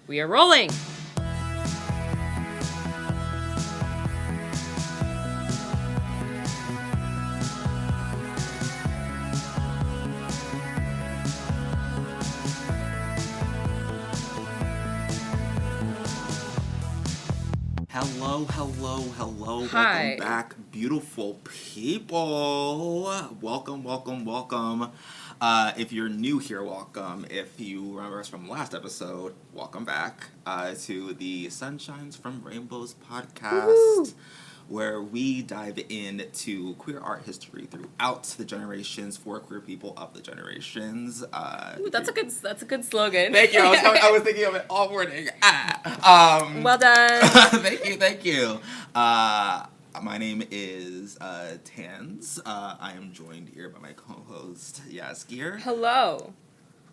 We are rolling! Hello. Hi. Welcome back, beautiful people. Welcome. If you're new here, welcome. If you remember us from last episode, welcome back to the Sunshines from Rainbows podcast, Woo-hoo. where we dive into queer art history throughout the generations for queer people of the generations. Ooh, that's a good slogan. Thank you. I was thinking of it all morning. Well done. Thank you. My name is Tans. I am joined here by my co-host Jaskier. Hello.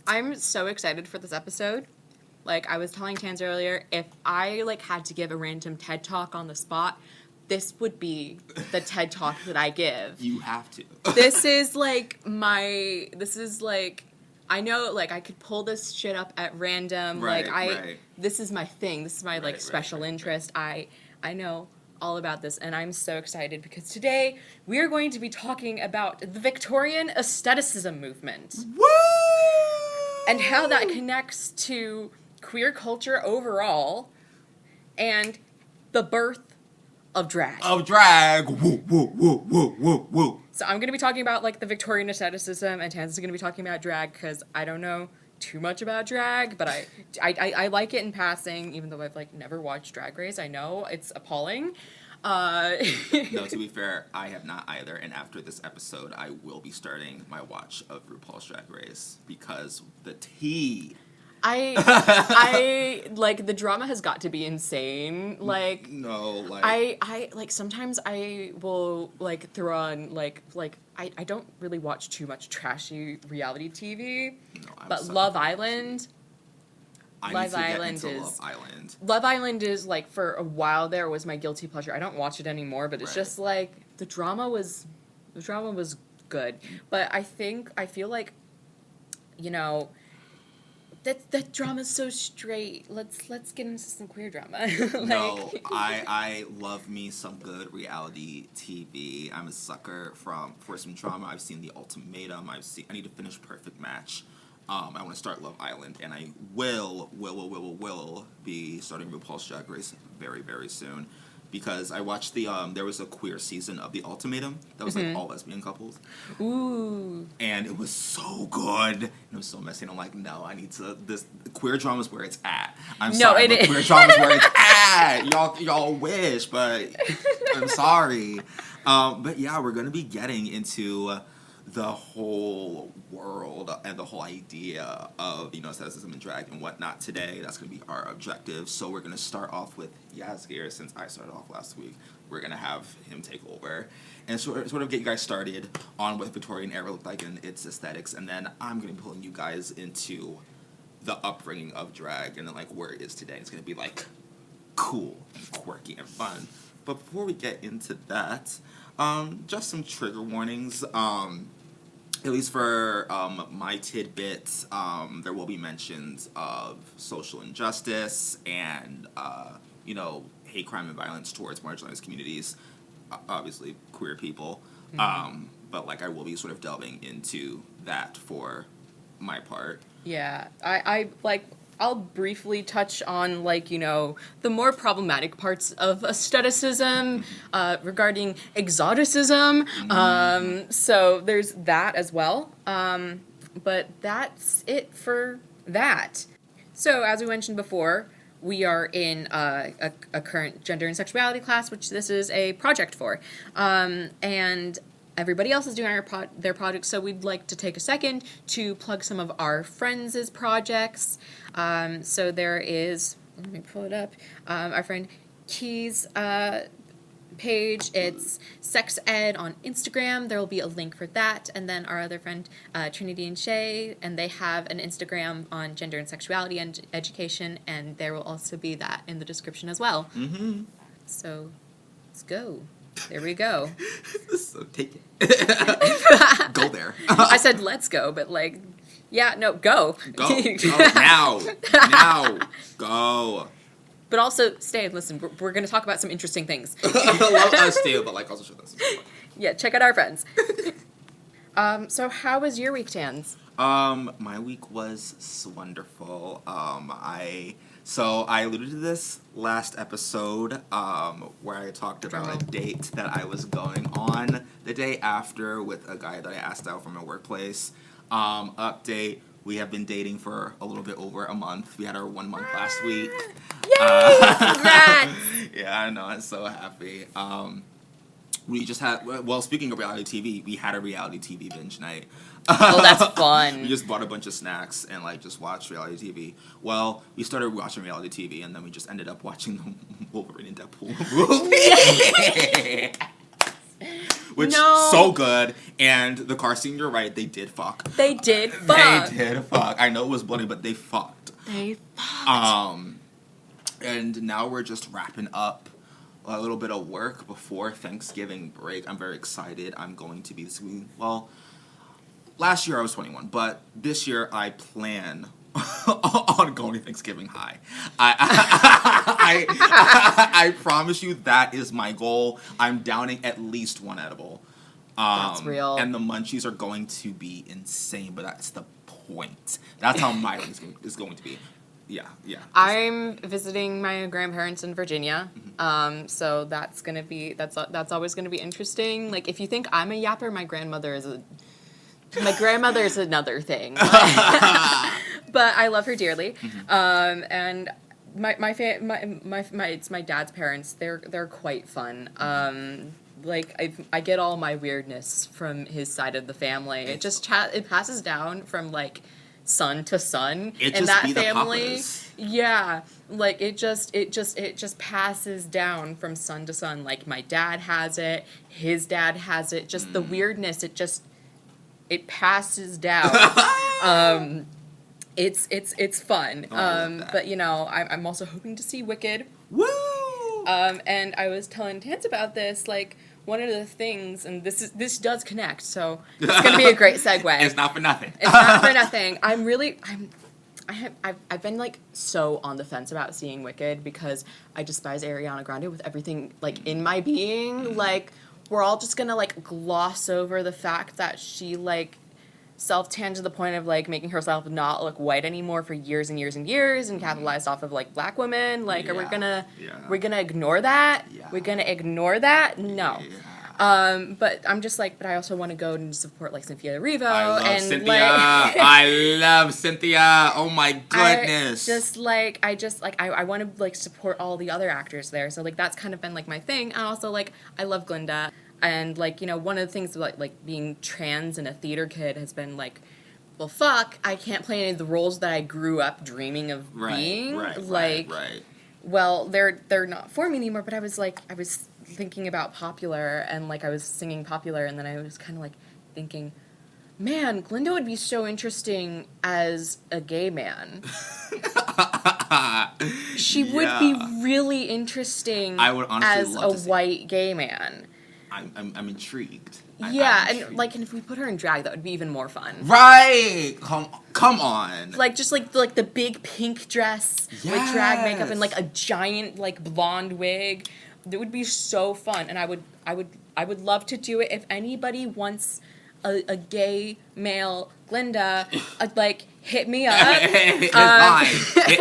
I'm so excited for this episode. Like I was telling Tans earlier, if I had to give a random TED Talk on the spot, this would be the TED Talk that I give. You have to. This is I know, I could pull this shit up at random. Right. This is my thing. This is my, special interest. I know all about this, and I'm so excited because today we are going to be talking about the Victorian Aestheticism movement. Woo! And how that connects to queer culture overall and the birth of drag. Woo. So I'm going to be talking about, the Victorian aestheticism, and Tans is going to be talking about drag, because I don't know too much about drag, but I like it in passing, even though I've, never watched Drag Race. I know, it's appalling. No, to be fair, I have not either, and after this episode, I will be starting my watch of RuPaul's Drag Race, because the tea... the drama has got to be insane. Sometimes I will, throw on, I don't really watch too much trashy reality TV, but Love Island... Love Island is, for a while there was my guilty pleasure. I don't watch it anymore, but it's just, the drama was good. But I feel like, that drama's so straight. Let's get into some queer drama. No, I love me some good reality TV. I'm a sucker for some drama. I've seen The Ultimatum. I need to finish Perfect Match. I want to start Love Island, and I will be starting RuPaul's Drag Race very, very soon. Because I watched there was a queer season of The Ultimatum that was all lesbian couples. Ooh. And it was so good. And it was so messy. And I'm like, no, I need to, queer drama's where it's at. I'm sorry, but queer drama's where it's at. Y'all wish, but I'm sorry. But yeah, we're going to be getting into the whole world and the whole idea of, aestheticism and drag and whatnot today. That's going to be our objective. So we're going to start off with Jaskier, since I started off last week. We're going to have him take over and sort of get you guys started on what Victorian era looked like and its aesthetics. And then I'm going to be pulling you guys into the upbringing of drag and then, where it is today. It's going to be, cool and quirky and fun. But before we get into that, just some trigger warnings. At least for my tidbits, there will be mentions of social injustice and, hate crime and violence towards marginalized communities, obviously queer people. Mm-hmm. But, I will be sort of delving into that for my part. Yeah, I'll briefly touch on, the more problematic parts of aestheticism, regarding exoticism, so there's that as well, but that's it for that. So, as we mentioned before, we are in a current gender and sexuality class, which this is a project for, and everybody else is doing their projects, so we'd like to take a second to plug some of our friends' projects. So there is, let me pull it up, our friend Key's page. It's Sex Ed on Instagram. There will be a link for that. And then our other friend, Trinity and Shay, and they have an Instagram on gender and sexuality and education, and there will also be that in the description as well. Mm-hmm. So, let's go. There we go. So take it. Go there. I said let's go, but Yeah, no, go. Go. Now. Go. But also, stay and listen. We're going to talk about some interesting things. Stay, but like also show this. Yeah, check out our friends. So how was your week, Tans? My week was wonderful. I alluded to this last episode, where I talked about a date that I was going on the day after with a guy that I asked out from my workplace. Update, we have been dating for a little bit over a month. We had our 1 month last week. Yay! Congrats! Yeah, I know, I'm so happy. We just had, well, speaking of reality TV, we had a reality TV binge night. Oh, that's fun. We just bought a bunch of snacks and, like, just watched reality TV. Well, we started watching reality TV, and then we just ended up watching the Wolverine and Deadpool movie. Which, so good. And the car scene, you're right, they did fuck. They did fuck. They did fuck. I know it was bloody, but they fucked. They fucked. And now we're just wrapping up a little bit of work before Thanksgiving break. I'm very excited. I'm going to be well, last year I was 21, but this year I plan on going to Thanksgiving high. I promise you that is my goal. I'm downing at least one edible. That's real. And the munchies are going to be insane, but that's the point. That's how my week is going to be. Yeah. I'm visiting my grandparents in Virginia, so that's always gonna be interesting. Like, if you think I'm a yapper, my grandmother is another thing. But I love her dearly, and it's my dad's parents. They're quite fun. Like, I get all my weirdness from his side of the family. It just it passes down from like son to son in that family. Yeah, like it just passes down from son to son. Like, my dad has it, his dad has it. Just the weirdness. It passes down. It's fun. But I'm also hoping to see Wicked. Woo! And I was telling Tance about this, like, one of the things, and this does connect, so it's gonna be a great segue. It's not for nothing. It's not for nothing. I've been like so on the fence about seeing Wicked because I despise Ariana Grande with everything like in my being. Like, we're all just gonna like gloss over the fact that she like self-tanned to the point of like making herself not look white anymore for years and years and years and capitalized off of like black women. Like, we're gonna ignore that? Yeah. We're gonna ignore that? No. Yeah. But I'm just like, but I also want to go and support like Cynthia Erivo. I love Cynthia. Like, I love Cynthia. Oh my goodness. I want to like support all the other actors there. So like that's kind of been like my thing. And also like I love Glinda. And, like, one of the things, like being trans and a theater kid has been, like, well, fuck, I can't play any of the roles that I grew up dreaming of being. Right. Well, they're not for me anymore, but I was thinking about Popular, and, like, I was singing Popular, and then I was kind of, like, thinking, man, Glinda would be so interesting as a gay man. She would be really interesting as a white gay man. I'm intrigued. I'm intrigued. And if we put her in drag, that would be even more fun. Right. Come on. Like, just like the big pink dress with drag makeup and like a giant like blonde wig. It would be so fun, and I would love to do it. If anybody wants a gay male Glinda, like, hit me up.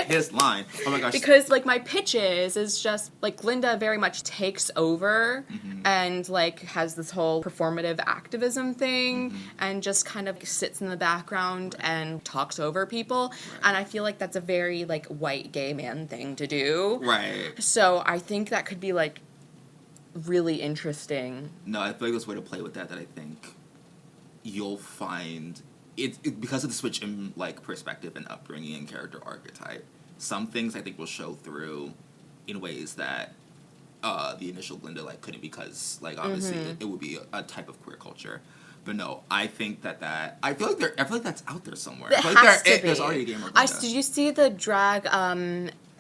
His line. Oh my gosh. Because, like, my pitch is just, like, Glinda very much takes over and, like, has this whole performative activism thing and just kind of sits in the background and talks over people. Right. And I feel like that's a very, like, white gay man thing to do. Right. So I think that could be, like, really interesting. No, I feel like there's a way to play with that I think you'll find... It because of the switch in like perspective and upbringing and character archetype, some things I think will show through in ways that the initial Glinda like couldn't, because like obviously it would be a type of queer culture. But no, I think that I feel like that's out there somewhere. It has to be. There's already a gamer Glinda. Did you see the drag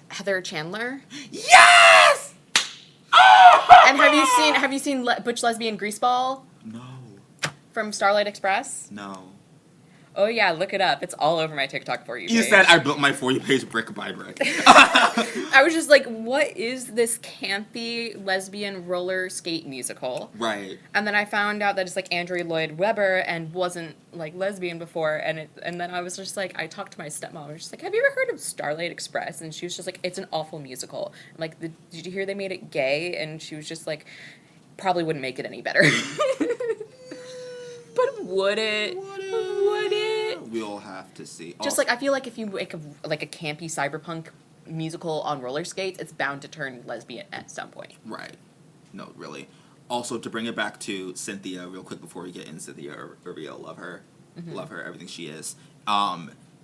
Heather Chandler? Yes. And have you seen Butch Lesbian Greaseball? No. From Starlight Express? No. Oh yeah, look it up. It's all over my TikTok For You page. You said I built my For You page brick by brick. I was just like, what is this campy lesbian roller skate musical? Right. And then I found out that it's like Andrew Lloyd Webber and wasn't like lesbian before, and then I was just like, I talked to my stepmom. I was just like, have you ever heard of Starlight Express? And she was just like, it's an awful musical. I'm like, did you hear they made it gay? And she was just like, probably wouldn't make it any better. But would it? Would it? We'll have to see. Just like, I feel like if you make a campy cyberpunk musical on roller skates, it's bound to turn lesbian at some point. Right. No, really. Also, to bring it back to Cynthia real quick before we get in, Cynthia Urville, love her. Mm-hmm. Love her, everything she is.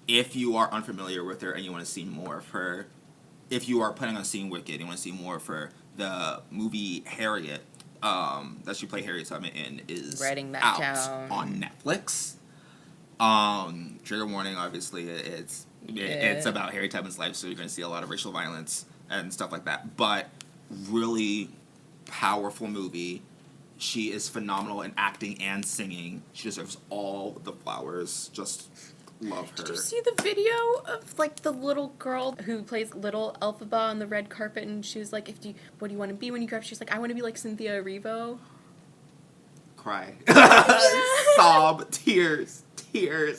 If you are unfamiliar with her and you want to see more of her, if you are planning on seeing Wicked and you want to see more of her, the movie Harriet, that she played Harriet Tubman in, is out down on Netflix. Trigger warning, obviously, it's about Harriet Tubman's life, so you're going to see a lot of racial violence and stuff like that. But really powerful movie. She is phenomenal in acting and singing. She deserves all the flowers. Just love her. Did you see the video of like the little girl who plays little Elphaba on the red carpet, and she was like, what do you want to be when you grow up? She's like, I want to be like Cynthia Erivo. Cry. Sob. Tears.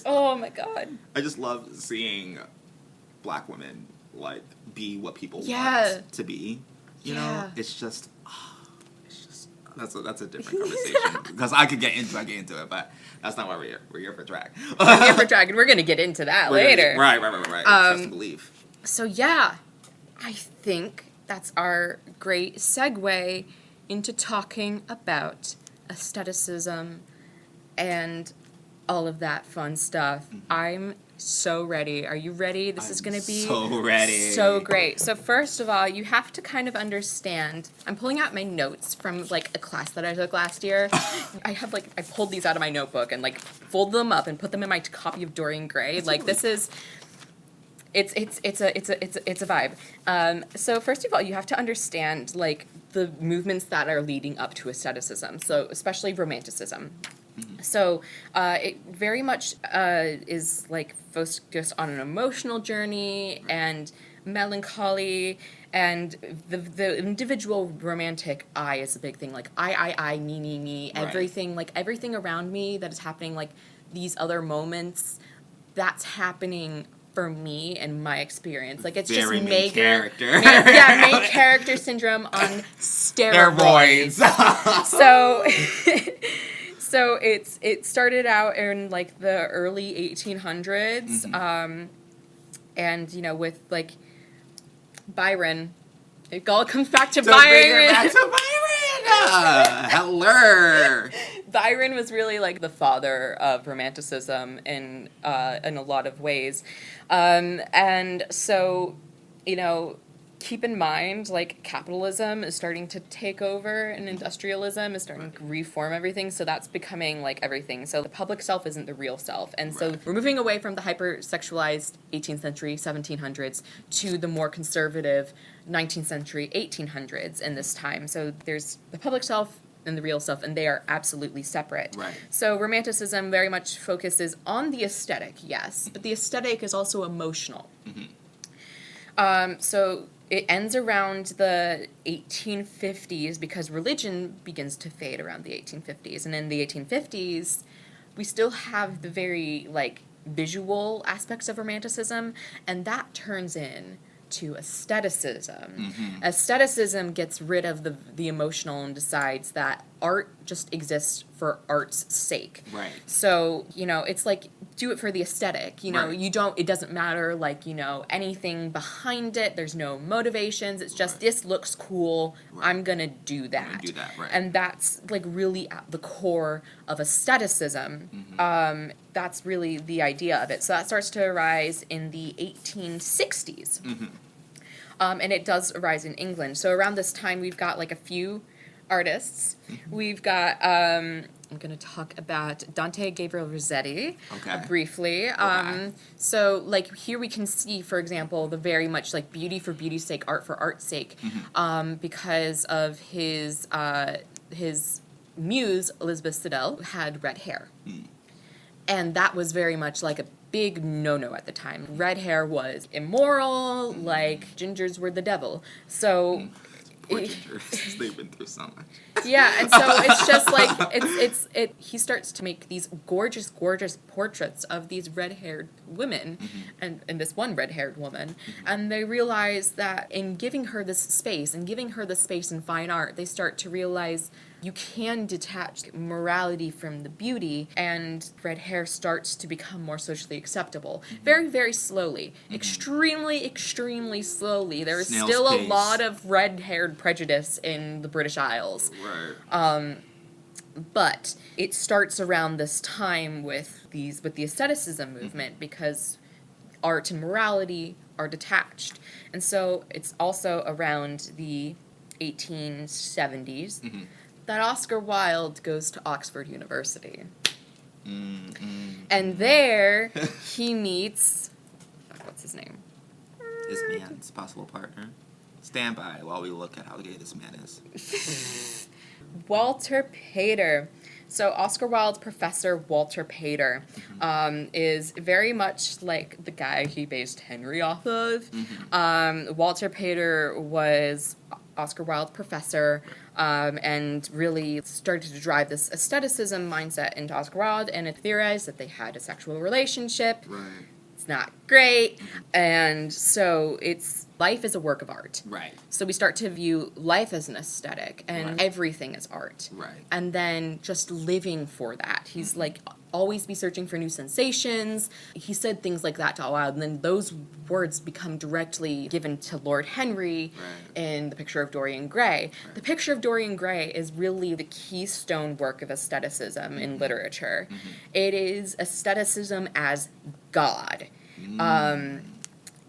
Oh my god. I just love seeing black women like be what people want to be. You know? It's just that's a different conversation. Because I could get into it, but that's not why we're here. We're here for drag. We're here for drag, and we're gonna get into that later. Right. Trust and believe. So yeah, I think that's our great segue into talking about aestheticism and all of that fun stuff. Mm-hmm. I'm so ready. Are you ready? This is going to be so ready. So great. So first of all, you have to kind of understand. I'm pulling out my notes from like a class that I took last year. I pulled these out of my notebook and like folded them up and put them in my copy of Dorian Gray. Like this is it's a vibe. So first of all, you have to understand like the movements that are leading up to aestheticism. So especially romanticism. So it very much is like focused on an emotional journey and melancholy, and the individual romantic I is a big thing. Like I, me, right. everything around me that is happening, like these other moments, that's happening for me and my experience. Like it's very just main character. main character syndrome on steroids. So. So it started out in like the early 1800s, and you know with like Byron, it all comes back to Byron. Hello. Byron was really like the father of romanticism in a lot of ways, and so you know. Keep in mind, like, capitalism is starting to take over and industrialism is starting to reform everything, so that's becoming, like, everything. So the public self isn't the real self. And so we're moving away from the hyper-sexualized 18th century, 1700s, to the more conservative 19th century, 1800s in this time. So there's the public self and the real self, and they are absolutely separate. Right. So romanticism very much focuses on the aesthetic, yes, but the aesthetic is also emotional. So it ends around the 1850s because religion begins to fade around the 1850s. And in the 1850s, we still have the very, like, visual aspects of romanticism, and that turns in to aestheticism. Aestheticism gets rid of the emotional and decides that art just exists for art's sake. Right. So, you know, it's like, do it for the aesthetic. You know, it doesn't matter, like, you know, anything behind it. There's no motivations. It's just, this looks cool. I'm going to do that. And that's, like, really at the core of aestheticism. That's really the idea of it. So that starts to arise in the 1860s. And it does arise in England. So around this time, we've got, like, a few artists. We've got, I'm going to talk about Dante Gabriel Rossetti briefly. So, like, here we can see, for example, the very much, like, beauty for beauty's sake, art for art's sake, because of his muse, Elizabeth Siddal, who had red hair. And that was very much like a big no-no at the time. Red hair was immoral, like gingers were the devil. So poor gingers, they've been through so much. Yeah, and so it's just like he starts to make these gorgeous portraits of these red-haired women, and this one red-haired woman, and they realize that in giving her this space in fine art, they start to realize you can detach morality from the beauty, and red hair starts to become more socially acceptable. Very, very slowly. Extremely slowly. There is still a lot of red-haired prejudice in the British Isles. Right. But it starts around this time with the aestheticism movement, because art and morality are detached. And so it's also around the 1870s that Oscar Wilde goes to Oxford University. And there he meets, what's his name? This man's possible partner. Stand by while we look at how gay this man is. Walter Pater. So Oscar Wilde's professor, Walter Pater, is very much like the guy he based Henry off of. Walter Pater was Oscar Wilde's professor, and really started to drive this aestheticism mindset into Oscar Wilde, and it theorized that they had a sexual relationship. Right. It's not great, and so life is a work of art. Right. So we start to view life as an aesthetic, and everything as art. Right. And then just living for that. He's like, always be searching for new sensations. He said things like that to Wilde, and then those words become directly given to Lord Henry in The Picture of Dorian Gray. Right. The Picture of Dorian Gray is really the keystone work of aestheticism in literature. It is aestheticism as God.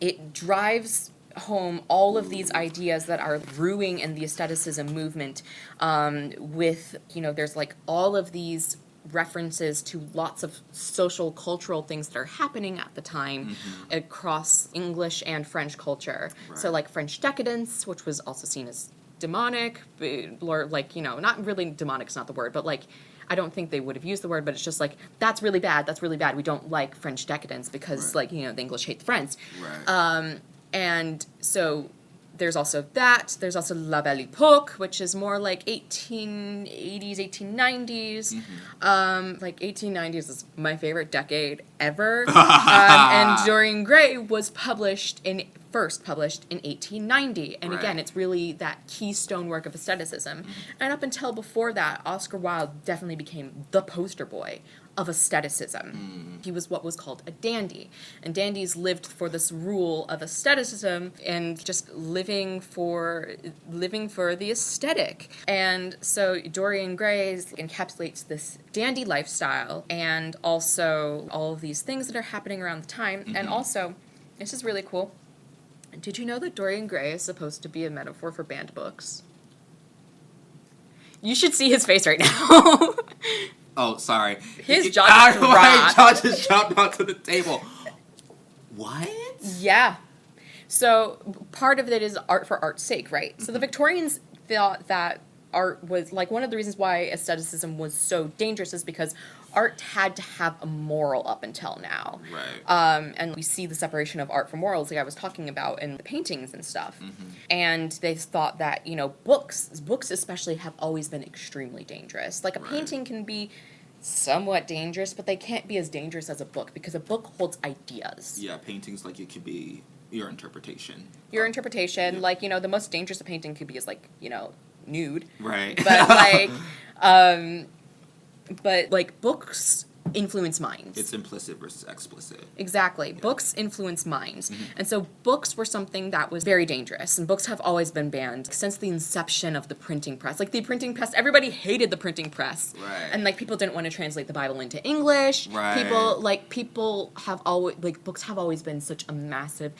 It drives home all of these ideas that are brewing in the aestheticism movement, with, there's like all of these references to lots of social, cultural things that are happening at the time across English and French culture. Right. So like French decadence, which was also seen as demonic, or like, not really demonic is not the word, but like, I don't think they would have used the word, but it's just like, that's really bad. We don't like French decadence because the English hate the French. Right. And so there's also that. There's also La Belle Époque, which is more like 1880s, 1890s. Like 1890s is my favorite decade ever. And Dorian Gray was first published in 1890. And again, it's really that keystone work of aestheticism. And up until before that, Oscar Wilde definitely became the poster boy of aestheticism. He was what was called a dandy. And dandies lived for this rule of aestheticism and just living for the aesthetic. And so Dorian Gray encapsulates this dandy lifestyle and also all of these things that are happening around the time. And also, this is really cool. Did you know that Dorian Gray is supposed to be a metaphor for banned books? You should see his face right now. Oh, sorry. His jaw just dropped. My jaw just jumped onto the table. What? Yeah. So part of it is art for art's sake, right? So the Victorians thought that art was, like, one of the reasons why aestheticism was so dangerous is because art had to have a moral up until now. Right. And we see the separation of art from morals, like I was talking about in the paintings and stuff. And they thought that, books especially have always been extremely dangerous. Like a painting can be somewhat dangerous, but they can't be as dangerous as a book because a book holds ideas. Yeah, paintings, like, it could be your interpretation. Your interpretation, like, the most dangerous a painting could be is, like, nude. Right. But like books influence minds. It's implicit versus explicit. Exactly. Yeah. Books influence minds. And so books were something that was very dangerous, and books have always been banned since the inception of the printing press. Like the printing press, everybody hated the printing press. Right. And like people didn't want to translate the Bible into English. Right. People have always, like, books have always been such a massive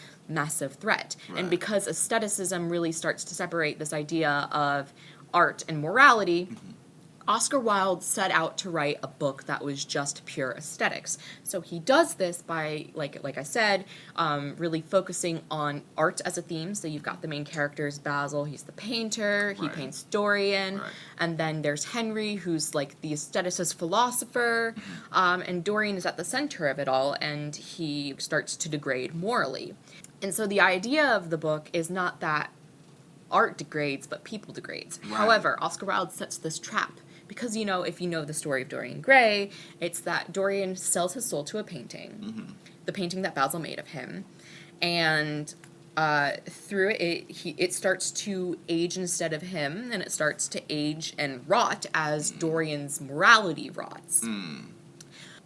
threat. Right. And because aestheticism really starts to separate this idea of art and morality, Oscar Wilde set out to write a book that was just pure aesthetics. So he does this by, like I said, really focusing on art as a theme. So you've got the main characters, Basil, he's the painter, he paints Dorian, and then there's Henry, who's like the aestheticist philosopher, and Dorian is at the center of it all, and he starts to degrade morally. And so the idea of the book is not that art degrades, but people degrades. Right. However, Oscar Wilde sets this trap. Because, if you know the story of Dorian Gray, it's that Dorian sells his soul to a painting, the painting that Basil made of him, and through it starts to age instead of him, and it starts to age and rot as Dorian's morality rots.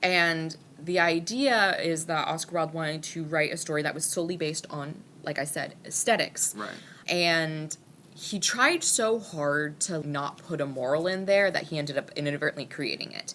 And the idea is that Oscar Wilde wanted to write a story that was solely based on, like I said, aesthetics. Right. And he tried so hard to not put a moral in there that he ended up inadvertently creating it.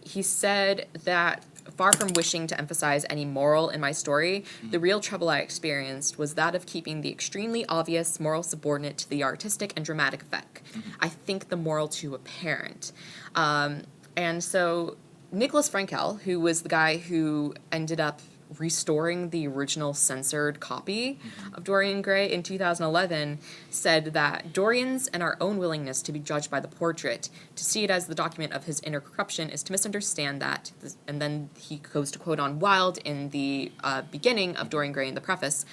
He said that far from wishing to emphasize any moral in my story, the real trouble I experienced was that of keeping the extremely obvious moral subordinate to the artistic and dramatic effect. I think the moral too apparent. And so Nicholas Frankel, who was the guy who ended up restoring the original censored copy of Dorian Gray in 2011, said that Dorian's and our own willingness to be judged by the portrait, to see it as the document of his inner corruption, is to misunderstand that. And then he goes to quote on Wilde in the beginning of Dorian Gray in the preface,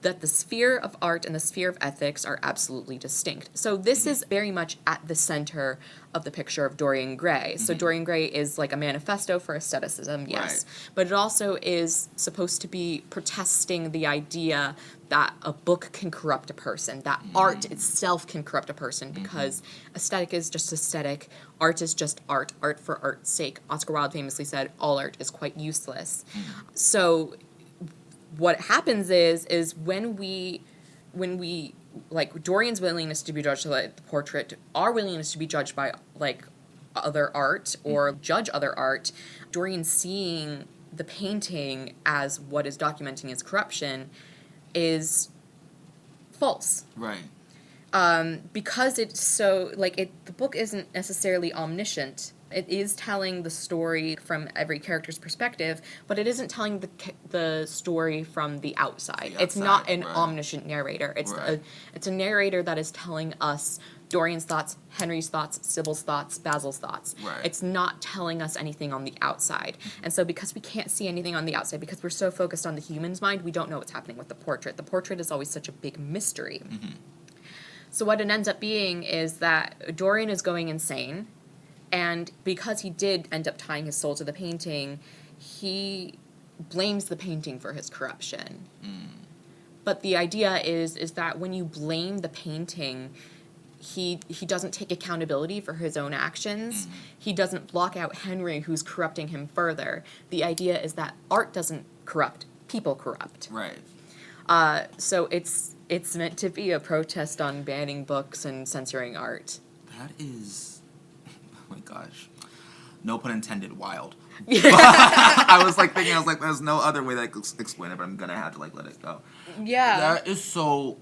that the sphere of art and the sphere of ethics are absolutely distinct. So this is very much at the center of the picture of Dorian Gray. So Dorian Gray is like a manifesto for aestheticism, yes. Right. But it also is supposed to be protesting the idea that a book can corrupt a person, that art itself can corrupt a person, because aesthetic is just aesthetic, art is just art for art's sake. Oscar Wilde famously said, all art is quite useless. So what happens is when we like Dorian's willingness to be judged by the portrait, our willingness to be judged by like other art or judge other art, Dorian seeing the painting as what is documenting his corruption is false. Right. Because it's so the book isn't necessarily omniscient. It is telling the story from every character's perspective, but it isn't telling the story from the outside. It's not an omniscient narrator. It's a narrator that is telling us Dorian's thoughts, Henry's thoughts, Sybil's thoughts, Basil's thoughts. Right. It's not telling us anything on the outside. And so because we can't see anything on the outside, because we're so focused on the human's mind, we don't know what's happening with the portrait. The portrait is always such a big mystery. So what it ends up being is that Dorian is going insane. And because he did end up tying his soul to the painting, he blames the painting for his corruption. But the idea is that when you blame the painting, he doesn't take accountability for his own actions. He doesn't block out Henry, who's corrupting him further. The idea is that art doesn't corrupt, people corrupt. Right. So it's meant to be a protest on banning books and censoring art. That is... Oh my gosh. No pun intended, wild. I was thinking, there's no other way that I could explain it, but I'm gonna have to let it go. Yeah. That is so...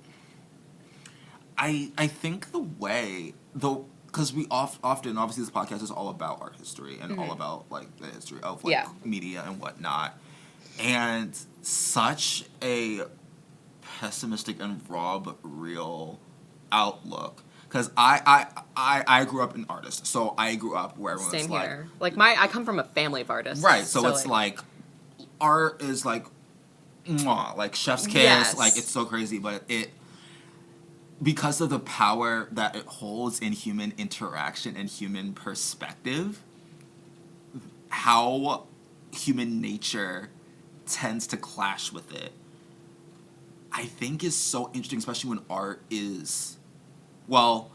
I think the way, though, because we often, obviously this podcast is all about art history and all about, the history of, media and whatnot. And such a pessimistic and raw but real outlook. Because I grew up an artist, so I grew up where everyone's Same here. I come from a family of artists. Right, so it's art is mwah, chef's kiss, yes. It's so crazy, but because of the power that it holds in human interaction and human perspective, how human nature tends to clash with it, I think is so interesting, especially when art is... Well,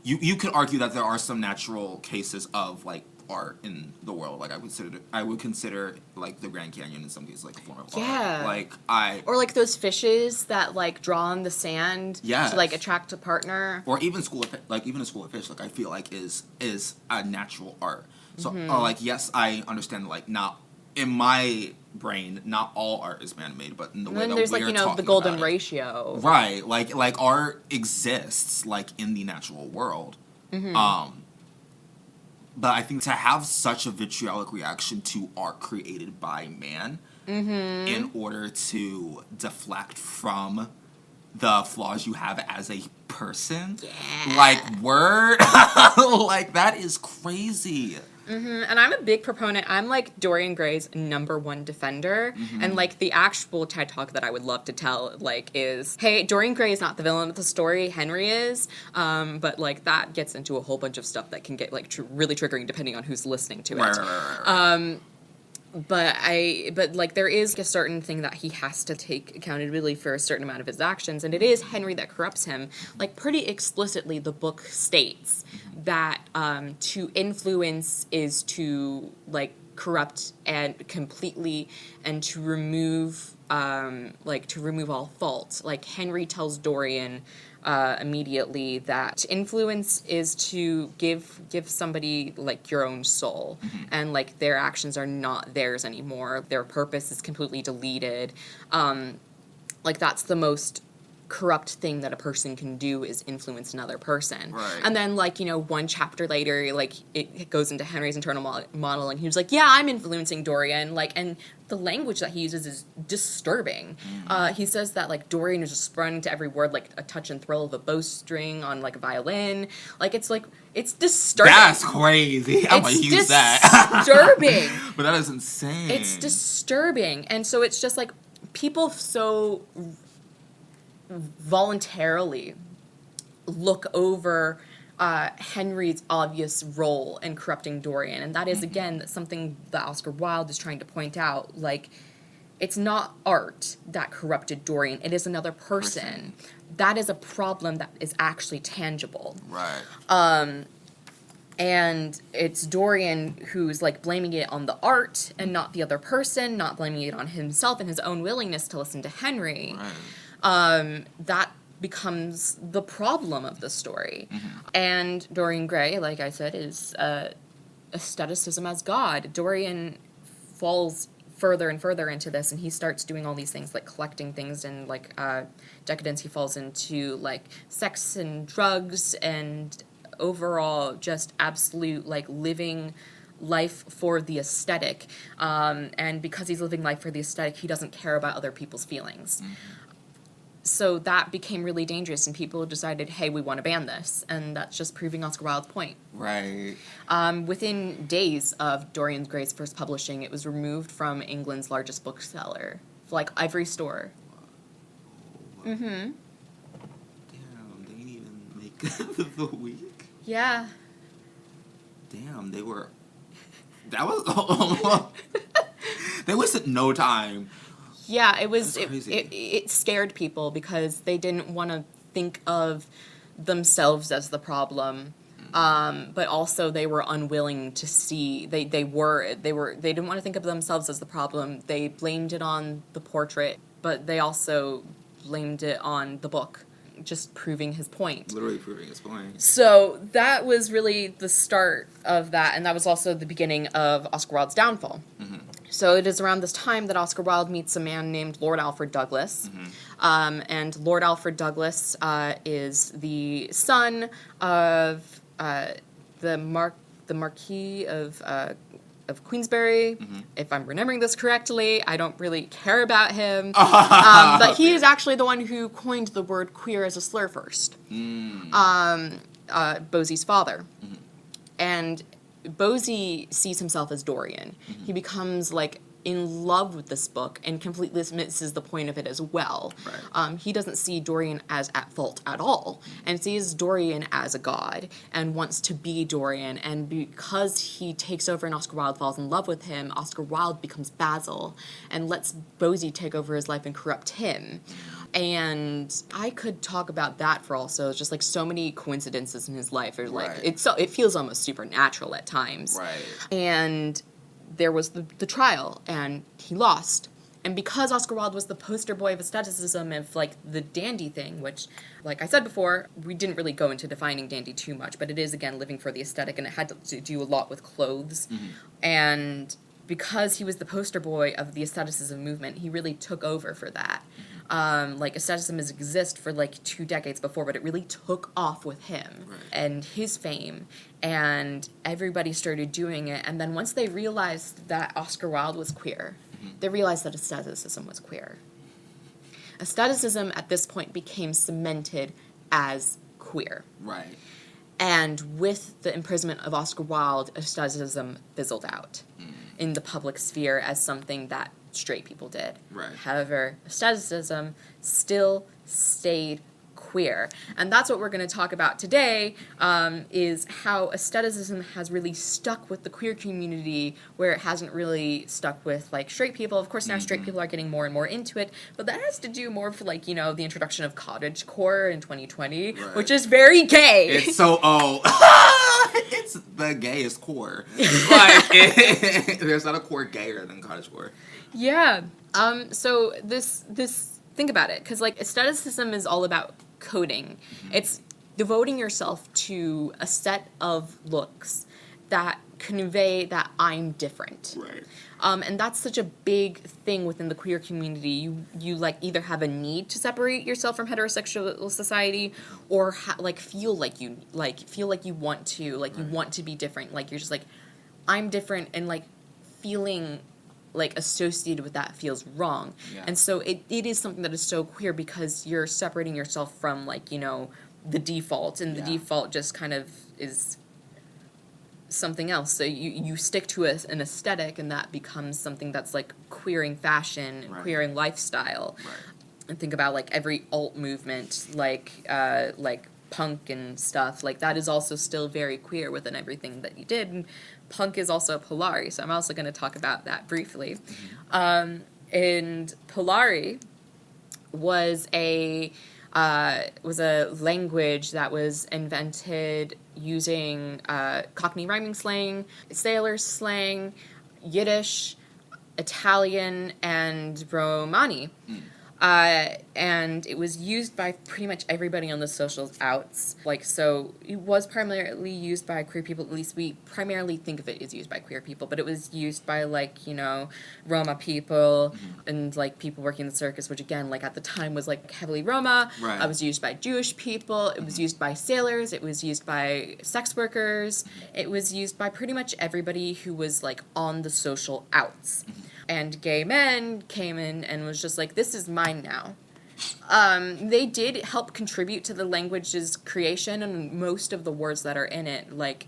you could argue that there are some natural cases of art in the world. I would consider the Grand Canyon in some cases a form of art. Or those fishes that draw on the sand to attract a partner. Or even a school of fish. I feel is a natural art. So yes, I understand not in my brain, not all art is man-made, but in the way that we're talking about the golden ratio. Right. Art exists, in the natural world. But I think to have such a vitriolic reaction to art created by man in order to deflect from the flaws you have as a person, like, word, like, that is crazy. And I'm a big proponent. I'm, like, Dorian Gray's #1 defender. And, like, the actual TED Talk that I would love to tell, like, is, hey, Dorian Gray is not the villain of the story. Henry is. But, like, that gets into a whole bunch of stuff that can get, like, really triggering depending on who's listening to it. Right. But like, there is a certain thing that he has to take accountability for a certain amount of his actions, and it is Henry that corrupts him. Like, pretty explicitly, the book states that to influence is to, like, corrupt and completely, and to remove all fault. Like, Henry tells Dorian immediately that influence is to give somebody, like, your own soul, and, like, their actions are not theirs anymore. Their purpose is completely deleted. Like, that's the most corrupt thing that a person can do, is influence another person. Right. And then, like, you know, one chapter later, like, it goes into Henry's internal monologue. He was like, yeah, I'm influencing Dorian, like, and the language that he uses is disturbing. He says that, like, Dorian is just running to every word like a touch and thrill of a bowstring on, like, a violin. Like, it's disturbing. That's crazy. I'm gonna use that. Disturbing. But that is insane. It's disturbing. And so it's just, like, people so voluntarily look over Henry's obvious role in corrupting Dorian, and that is, again, something that Oscar Wilde is trying to point out. Like, it's not art that corrupted Dorian, it is another person. That is a problem that is actually tangible. Right. And it's Dorian who's, like, blaming it on the art and not the other person, not blaming it on himself and his own willingness to listen to Henry. Right. That becomes the problem of the story. And Dorian Gray, like I said, is aestheticism as God. Dorian falls further and further into this, and he starts doing all these things, like collecting things, and, like, decadence. He falls into, like, sex and drugs and overall just absolute, like, living life for the aesthetic. And because he's living life for the aesthetic, he doesn't care about other people's feelings. So that became really dangerous, and people decided, hey, we want to ban this. And that's just proving Oscar Wilde's point. Right. Within days of Dorian Gray's first publishing, it was removed from England's largest bookseller. Like, every store. Damn, they didn't even make the week? Yeah. Damn, they were... That was... They wasted no time. Yeah, it was. It scared people because they didn't want to think of themselves as the problem, but also they were unwilling to see. They didn't want to think of themselves as the problem. They blamed it on the portrait, but they also blamed it on the book, just proving his point. Literally proving his point. So that was really the start of that, and that was also the beginning of Oscar Wilde's downfall. So it is around this time that Oscar Wilde meets a man named Lord Alfred Douglas. And Lord Alfred Douglas is the son of the Marquis of Queensberry, if I'm remembering this correctly. I don't really care about him. But he is actually the one who coined the word queer as a slur first. Bosie's father. And Bosie sees himself as Dorian. He becomes, like, in love with this book and completely misses the point of it as well. Right. He doesn't see Dorian as at fault at all, and sees Dorian as a god and wants to be Dorian. And because he takes over and Oscar Wilde falls in love with him, Oscar Wilde becomes Basil and lets Bosie take over his life and corrupt him. And I could talk about that for also. It's just, like, so many coincidences in his life. Like, it feels almost supernatural at times. Right. And there was the trial, and he lost. And because Oscar Wilde was the poster boy of aestheticism, of, like, the dandy thing, which, like I said before, we didn't really go into defining dandy too much, but it is, again, living for the aesthetic, and it had to do a lot with clothes. And because he was the poster boy of the aestheticism movement, he really took over for that. like aestheticism has existed for like 2 decades before, but it really took off with him and his fame, and everybody started doing it. And then once they realized that Oscar Wilde was queer, they realized that aestheticism was queer. Aestheticism at this point became cemented as queer. Right. And with the imprisonment of Oscar Wilde, aestheticism fizzled out in the public sphere as something that straight people did. Right. However, aestheticism still stayed queer. And that's what we're going to talk about today, is how aestheticism has really stuck with the queer community where it hasn't really stuck with, like, straight people. Of course, now straight people are getting more and more into it, but that has to do more with, like, you know, the introduction of cottagecore in 2020, which is very gay. It's so, it's the gayest core. Like, there's not a core gayer than cottagecore. Yeah. So this, think about it, because, like, aestheticism is all about coding. It's devoting yourself to a set of looks that convey that I'm different. Right. And that's such a big thing within the queer community. You like either have a need to separate yourself from heterosexual society, or feel like you want to, like you want to be different. Like you're just like, I'm different, and like feeling like associated with that feels wrong. Yeah. And so it is something that is so queer because you're separating yourself from, like, you know, the default, and the default just kind of is something else. So you stick to an aesthetic, and that becomes something that's like queering fashion, queering lifestyle. Right. And think about like every alt movement, like punk and stuff, like that is also still very queer within everything that you did. And punk is also Polari, so I'm also going to talk about that briefly. And Polari was a language that was invented using Cockney rhyming slang, sailors slang, Yiddish, Italian, and Romani. And it was used by pretty much everybody on the social outs. Like, so it was primarily used by queer people, at least we primarily think of it as used by queer people, but it was used by, like, you know, Roma people and, like, people working in the circus, which, again, like, at the time was, like, heavily Roma. Right. It was used by Jewish people. It was used by sailors. It was used by sex workers. It was used by pretty much everybody who was, like, on the social outs. And gay men came in and was just like, this is mine now. They did help contribute to the language's creation, and most of the words that are in it, like,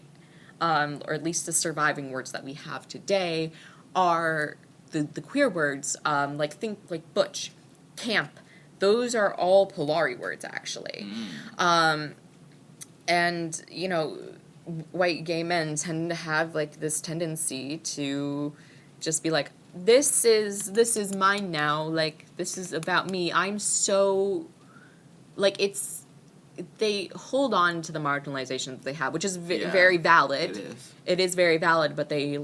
or at least the surviving words that we have today, are the queer words, like, think, like, butch, camp. Those are all Polari words, actually. And, you know, white gay men tend to have, like, this tendency to just be like, this is mine now, like, this is about me. I'm so, like, they hold on to the marginalization that they have, which is very valid. It is very valid, but they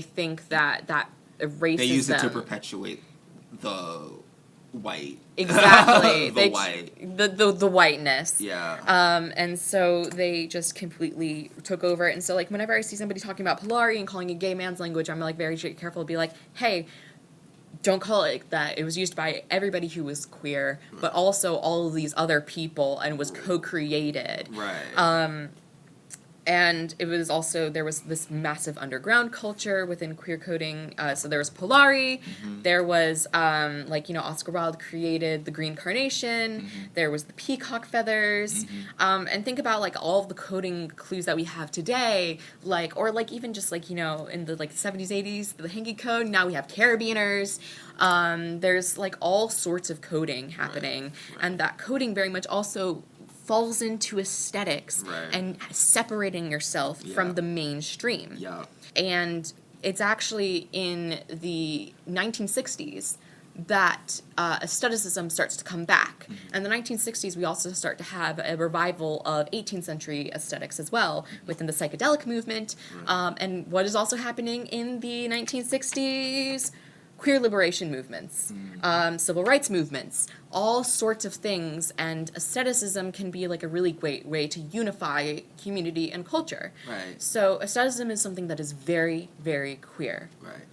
think that erases them. They use it to perpetuate the white. Exactly. The whiteness. Yeah. And so they just completely took over it. And so, like, whenever I see somebody talking about Polari and calling it gay man's language, I'm, like, very careful to be like, hey, don't call it like that. It was used by everybody who was queer, but also all of these other people, and was co-created. Right. And it was also, there was this massive underground culture within queer coding. So there was Polari, there was, like, you know, Oscar Wilde created the green carnation, there was the peacock feathers, and think about, like, all of the coding clues that we have today, like, or, like, even just, like, you know, in the, like, 70s, 80s, the Hanky code, now we have carabiners. There's, like, all sorts of coding happening, and that coding very much also falls into aesthetics and separating yourself from the mainstream. Yeah. And it's actually in the 1960s that aestheticism starts to come back. And in the 1960s, we also start to have a revival of 18th century aesthetics as well within the psychedelic movement. And what is also happening in the 1960s? Queer liberation movements, civil rights movements, all sorts of things, and aestheticism can be, like, a really great way to unify community and culture. Right. So aestheticism is something that is very, very queer. Right.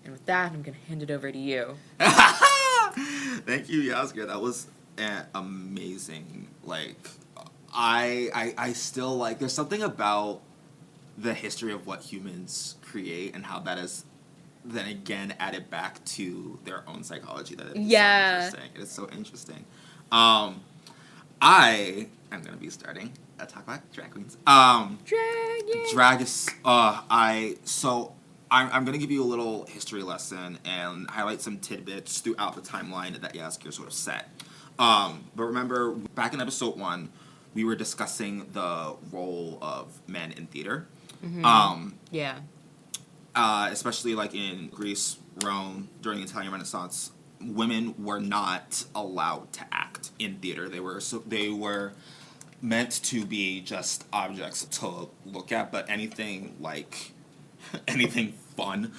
And with that, I'm going to hand it over to you. Thank you, Jaskier. That was amazing. Like, I still, like, there's something about the history of what humans create and how that is then again added back to their own psychology that is so interesting. It is so interesting. I am going to be starting a talk about drag queens. Drag is, I'm going to give you a little history lesson and highlight some tidbits throughout the timeline that Jaskier sort of set. But remember, back in episode 1, we were discussing the role of men in theater. Especially like in Greece, Rome, during the Italian Renaissance, women were not allowed to act in theater. They were meant to be just objects to look at, but anything fun,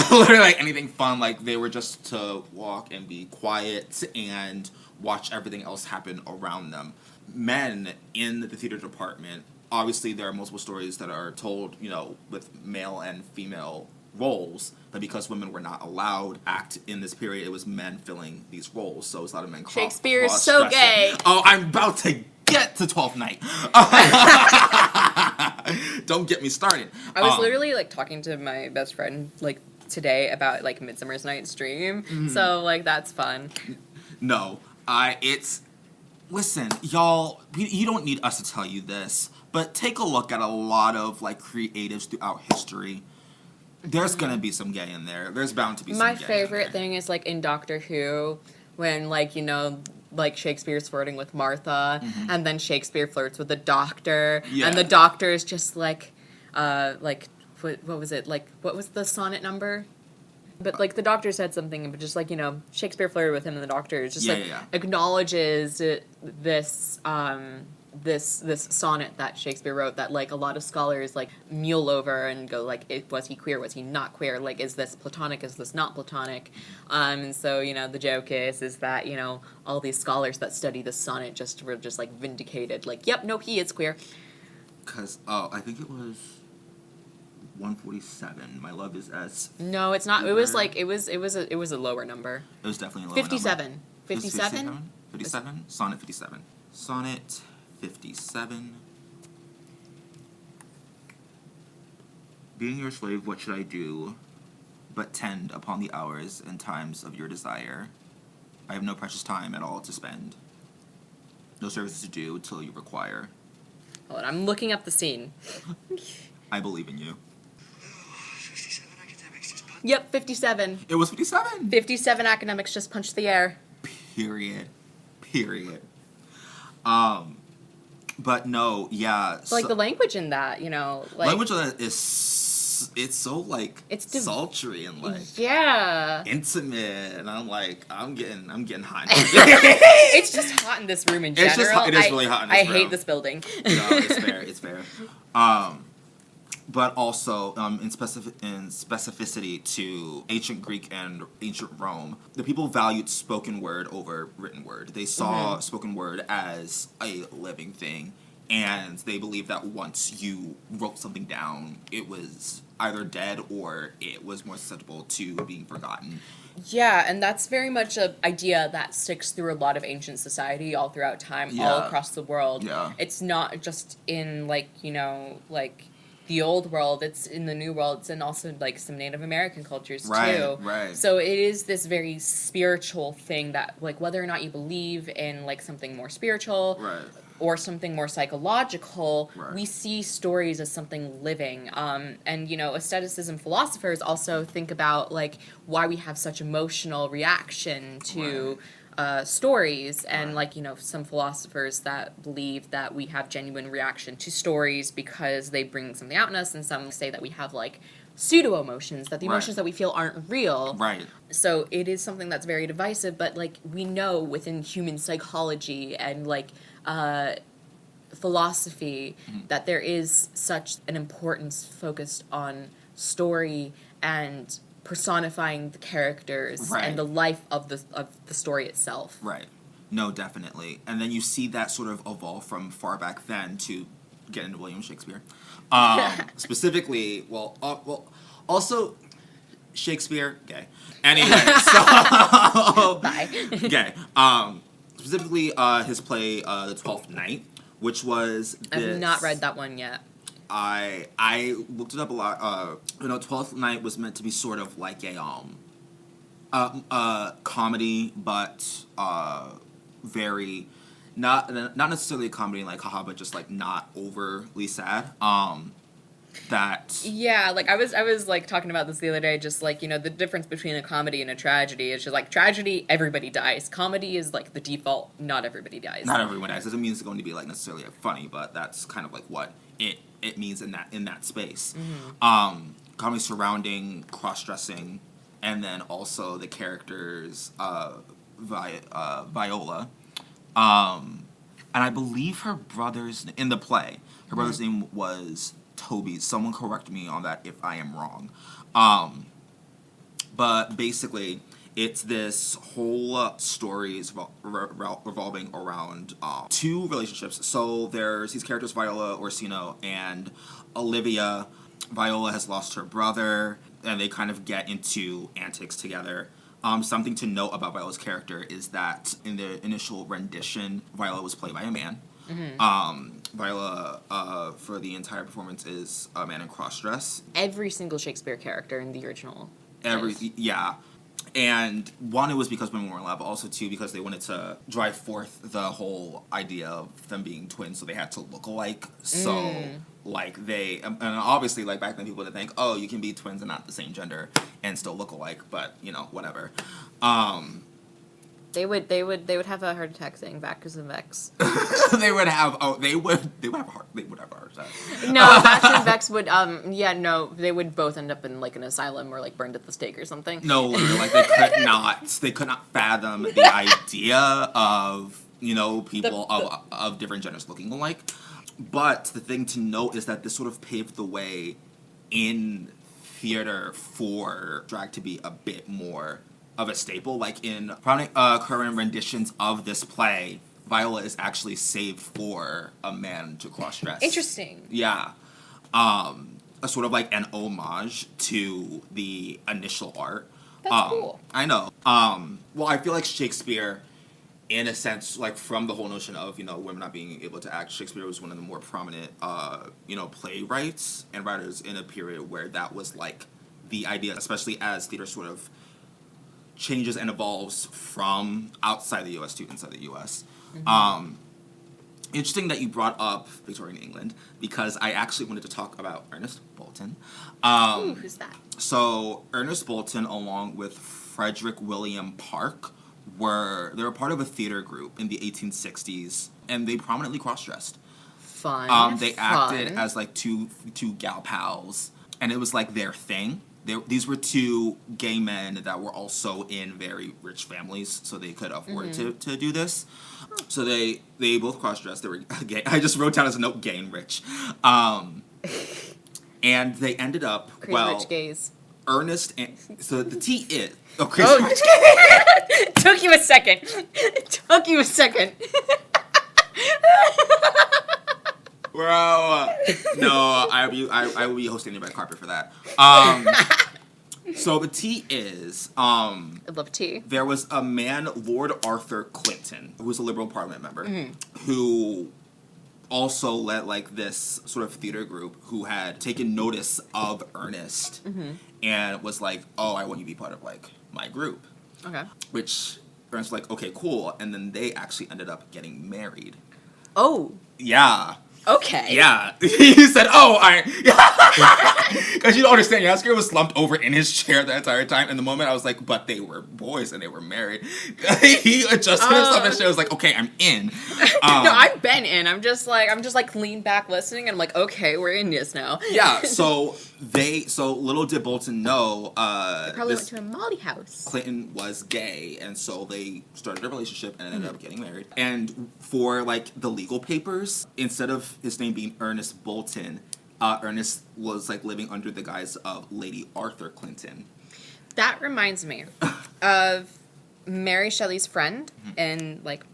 literally like anything fun, like they were just to walk and be quiet and watch everything else happen around them. Men in the theater department, obviously there are multiple stories that are told, with male and female roles, but because women were not allowed to act in this period, it was men filling these roles. So it was a lot of men. Shakespeare is so gay. Oh, I'm about to get to 12th Night. Don't get me started. I was literally like talking to my best friend like today about like Midsummer's Night's Dream. Mm-hmm. So like that's fun. No, listen, y'all. You don't need us to tell you this, but take a look at a lot of like creatives throughout history. There's gonna be some gay in there. There's bound to be some gay in there. My favorite thing is like in Doctor Who when like like Shakespeare's flirting with Martha, and then Shakespeare flirts with the doctor, and the doctor is just like what was it? Like, what was the sonnet number? But like the doctor said something, but just like Shakespeare flirted with him, and the doctor just acknowledges this this sonnet that Shakespeare wrote that like a lot of scholars like mule over and go like, was he queer, was he not queer, like is this platonic, is this not platonic, and so the joke is that all these scholars that study this sonnet were just like vindicated, like yep, no, he is queer. Because I think it was 147. My love is as. No, it's not. It was like it was a lower number. It was definitely a lower 57. Number. 57. 57. Sonnet 57. Sonnet 57. Being your slave, what should I do but tend upon the hours and times of your desire? I have no precious time at all to spend. No services to do till you require. Hold on, I'm looking up the scene. I believe in you. 57 academics just punched. Yep, 57. It was 57. 57 academics just punched the air. Period. But no, yeah. So, like the language in that, like language in that is it's so like sultry and like intimate, and I'm getting hot. It's just hot in this room in general. It is really hot in this room. I hate this building. No, it's fair. But also in specificity to ancient Greek and ancient Rome, the people valued spoken word over written word. They saw spoken word as a living thing, and they believed that once you wrote something down, it was either dead or it was more susceptible to being forgotten. Yeah, and that's very much an idea that sticks through a lot of ancient society all throughout time, all across the world. Yeah. It's not just in the old world, it's in the new world, it's in also like some Native American cultures too. Right. So it is this very spiritual thing that like whether or not you believe in like something more spiritual or something more psychological, we see stories as something living. And aestheticism philosophers also think about like why we have such emotional reaction to stories, and some philosophers that believe that we have genuine reaction to stories because they bring something out in us, and some say that we have like pseudo emotions, that the emotions that we feel aren't real. Right. So it is something that's very divisive, but like we know within human psychology and like philosophy that there is such an importance focused on story and personifying the characters and the life of the story itself. Right. No, definitely. And then you see that sort of evolve from far back then to get into William Shakespeare. Specifically, also, Shakespeare, gay. Anyway, so Bye. gay. Specifically, his play, The Twelfth Night, which was this. I've not read that one yet. I looked it up a lot. Twelfth Night was meant to be sort of like a comedy, but very not necessarily a comedy like haha, but just like not overly sad. Yeah, like I was like talking about this the other day, just like, the difference between a comedy and a tragedy is just like tragedy, everybody dies. Comedy is like the default, not everybody dies. Not everyone dies. Doesn't mean it's going to be like necessarily like, funny, but that's kind of like what it means in that space. Mm-hmm. Comedy surrounding cross-dressing, and then also the characters Viola, and I believe her brother's in the play. Her brother's name was Toby. Someone correct me on that if I am wrong. But basically, it's this whole story is revolving around two relationships. So there's these characters, Viola, Orsino, and Olivia. Viola has lost her brother, and they kind of get into antics together. Something to note about Viola's character is that in the initial rendition, Viola was played by a man. Mm-hmm. Viola, for the entire performance, is a man in cross-dress. Every single Shakespeare character in the original. Yeah. And one, it was because women were in love, but also two, because they wanted to drive forth the whole idea of them being twins, so they had to look alike. So, like, and obviously, like, back then people would think, oh, you can be twins and not the same gender and still look alike, but, whatever. They would have a heart attack saying Bacchus and Vex. they would have a heart attack. No, Bacchus and Vex would they would both end up in like an asylum or like burned at the stake or something. No, literally, like they could not fathom the idea of, people of different genders looking alike. But the thing to note is that this sort of paved the way in theater for drag to be a bit more of a staple. Like in current renditions of this play, Viola is actually saved for a man to cross-dress. Interesting. Yeah. A sort of like an homage to the initial art. That's cool. I know. Well, I feel like Shakespeare, in a sense, like from the whole notion of, women not being able to act, Shakespeare was one of the more prominent, playwrights and writers in a period where that was like the idea, especially as theater sort of changes and evolves from outside the U.S. to inside the U.S. Mm-hmm. Interesting that you brought up Victorian England, because I actually wanted to talk about Ernest Bolton. Who's that? So Ernest Bolton, along with Frederick William Park, they were part of a theater group in the 1860s, and they prominently cross-dressed. Fun. They acted as like two gal pals, and it was like their thing. These were two gay men that were also in very rich families, so they could afford to do this. So they both cross-dressed. They were gay. I just wrote down as a note, gay and rich. And they ended up, crazy rich gays. Ernest and... So the T is... Oh, crazy rich gays. Took you a second. Bro, no, I will be hosting the red carpet for that. So the T is, I love tea. There was a man, Lord Arthur Clinton, who was a Liberal Parliament member, who also led like this sort of theater group who had taken notice of Ernest and was like, oh, I want you to be part of like my group. Okay. Which Ernest was like, okay, cool. And then they actually ended up getting married. Oh. Yeah. Okay. Yeah. He said, oh, because you don't understand, Jaskier was slumped over in his chair the entire time, and the moment I was like, but they were boys and they were married, he adjusted himself in his chair. I was like, okay, I'm in. No, I've been in. I'm just like lean back listening, and I'm like, okay, we're in this now. Yeah, so little did Bolton know, they probably went to a Molly house. Clinton was gay, and so they started a relationship and ended up getting married. And for like the legal papers, instead of his name being Ernest Bolton, Ernest was like living under the guise of Lady Arthur Clinton. That reminds me of Mary Shelley's friend and like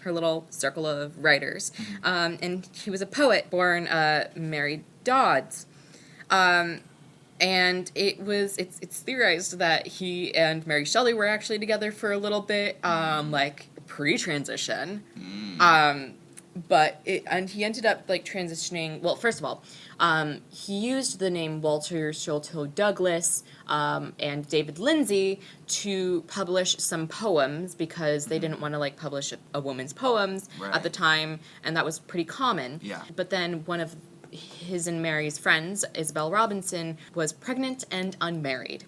her little circle of writers. And he was a poet born Mary Dodds. And it's theorized that he and Mary Shelley were actually together for a little bit, like pre-transition. And he ended up like transitioning. Well, first of all, he used the name Walter Sholto Douglas and David Lindsay to publish some poems because they didn't want to like publish a woman's poems at the time, and that was pretty common. Yeah. But then one of his and Mary's friends, Isabel Robinson, was pregnant and unmarried.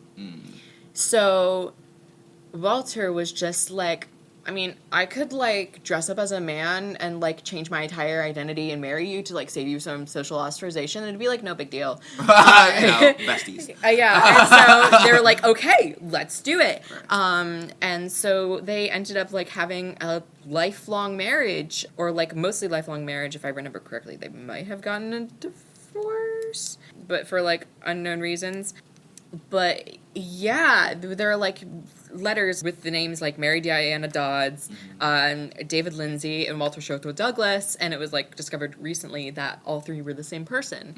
So Walter was just like, I mean, I could, like, dress up as a man and, like, change my entire identity and marry you to, like, save you some social ostracization. It'd be, like, no big deal. Besties. Yeah. And so they were like, okay, let's do it. Right. And so they ended up, like, having a lifelong marriage, or, like, mostly lifelong marriage, if I remember correctly. They might have gotten a divorce, but for, like, unknown reasons. But, yeah, there are, like, letters with the names, like, Mary Diana Dodds, David Lindsay, and Walter Sholto Douglas, and it was, like, discovered recently that all three were the same person.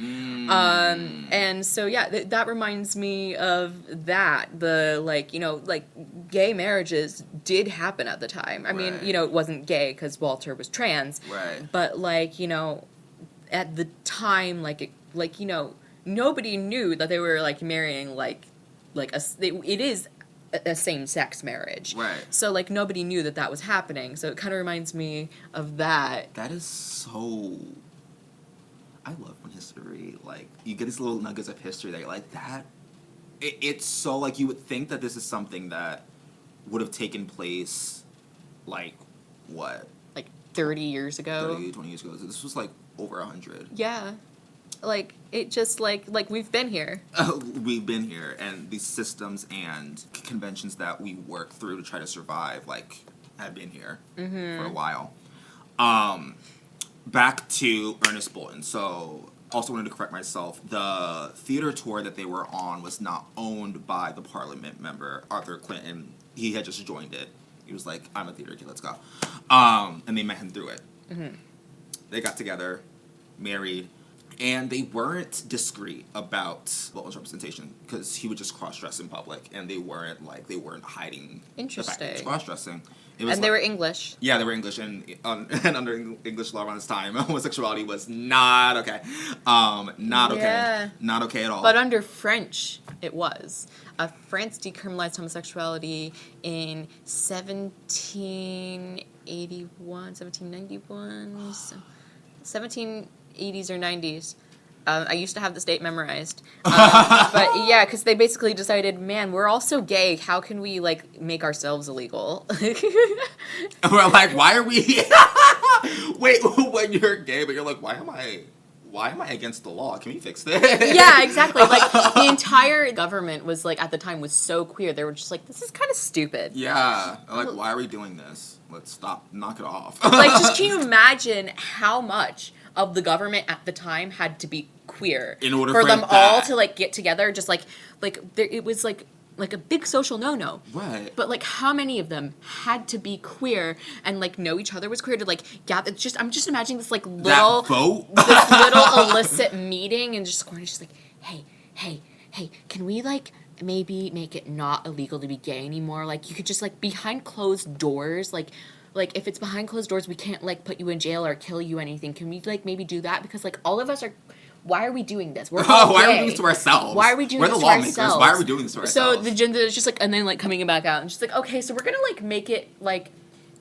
And so, yeah, that reminds me of that. The, like, you know, like, gay marriages did happen at the time. I mean, you know, it wasn't gay because Walter was trans. Right. But, like, you know, at the time, you know, nobody knew that they were, like, marrying, it is a same-sex marriage. Right. So, like, nobody knew that was happening. So it kind of reminds me of that. That is so... I love when history, like, you get these little nuggets of history that you're like, that... It's so, like, you would think that this is something that would have taken place, like, what? Like, 30 years ago? 30, 20 years ago. This was, like, over 100. Yeah. Like, it just, like we've been here. We've been here, and these systems and conventions that we work through to try to survive, like, have been here for a while. Back to Ernest Bolton. So, also wanted to correct myself. The theater tour that they were on was not owned by the Parliament member, Arthur Clinton. He had just joined it. He was like, I'm a theater kid, let's go. And they met him through it. They got together, married, and they weren't discreet about Bolton's representation because he would just cross-dress in public, and they weren't hiding the fact that he was cross-dressing. And they were English. Yeah, they were English, and under English law around this time, homosexuality was not okay. Not okay. Not okay at all. But under French, it was. France decriminalized homosexuality in 1781, 1791, 1780s or 90s. I used to have this date memorized. But yeah, because they basically decided, man, we're all so gay, how can we, like, make ourselves illegal? We're like, why are we... Wait, when you're gay, but you're like, why am I against the law? Can we fix this? Yeah, exactly. Like, the entire government was, like, at the time was so queer. They were just like, this is kind of stupid. Yeah. Like, why are we doing this? Let's stop. Knock it off. Like, just can you imagine how much of the government at the time had to be queer in order for them all to, like, get together? Just, like it was, like a big social no-no. Right. But, like, how many of them had to be queer and, like, know each other was queer to, like, gather? I'm just imagining this, like, little... That vote? This little illicit meeting and just going, just like, hey, can we, like, maybe make it not illegal to be gay anymore? Like, you could just, like, behind closed doors, like, if it's behind closed doors, we can't, like, put you in jail or kill you or anything. Can we, like, maybe do that? Because, like, all of us are... Why are we doing this? We're all why gay. are we doing this to ourselves? Why are we doing We're this the to lawmakers. ourselves? Why are we doing this to ourselves? So the gender is just, like, and then, like, coming back out and just, like, okay, so we're gonna, like, make it, like...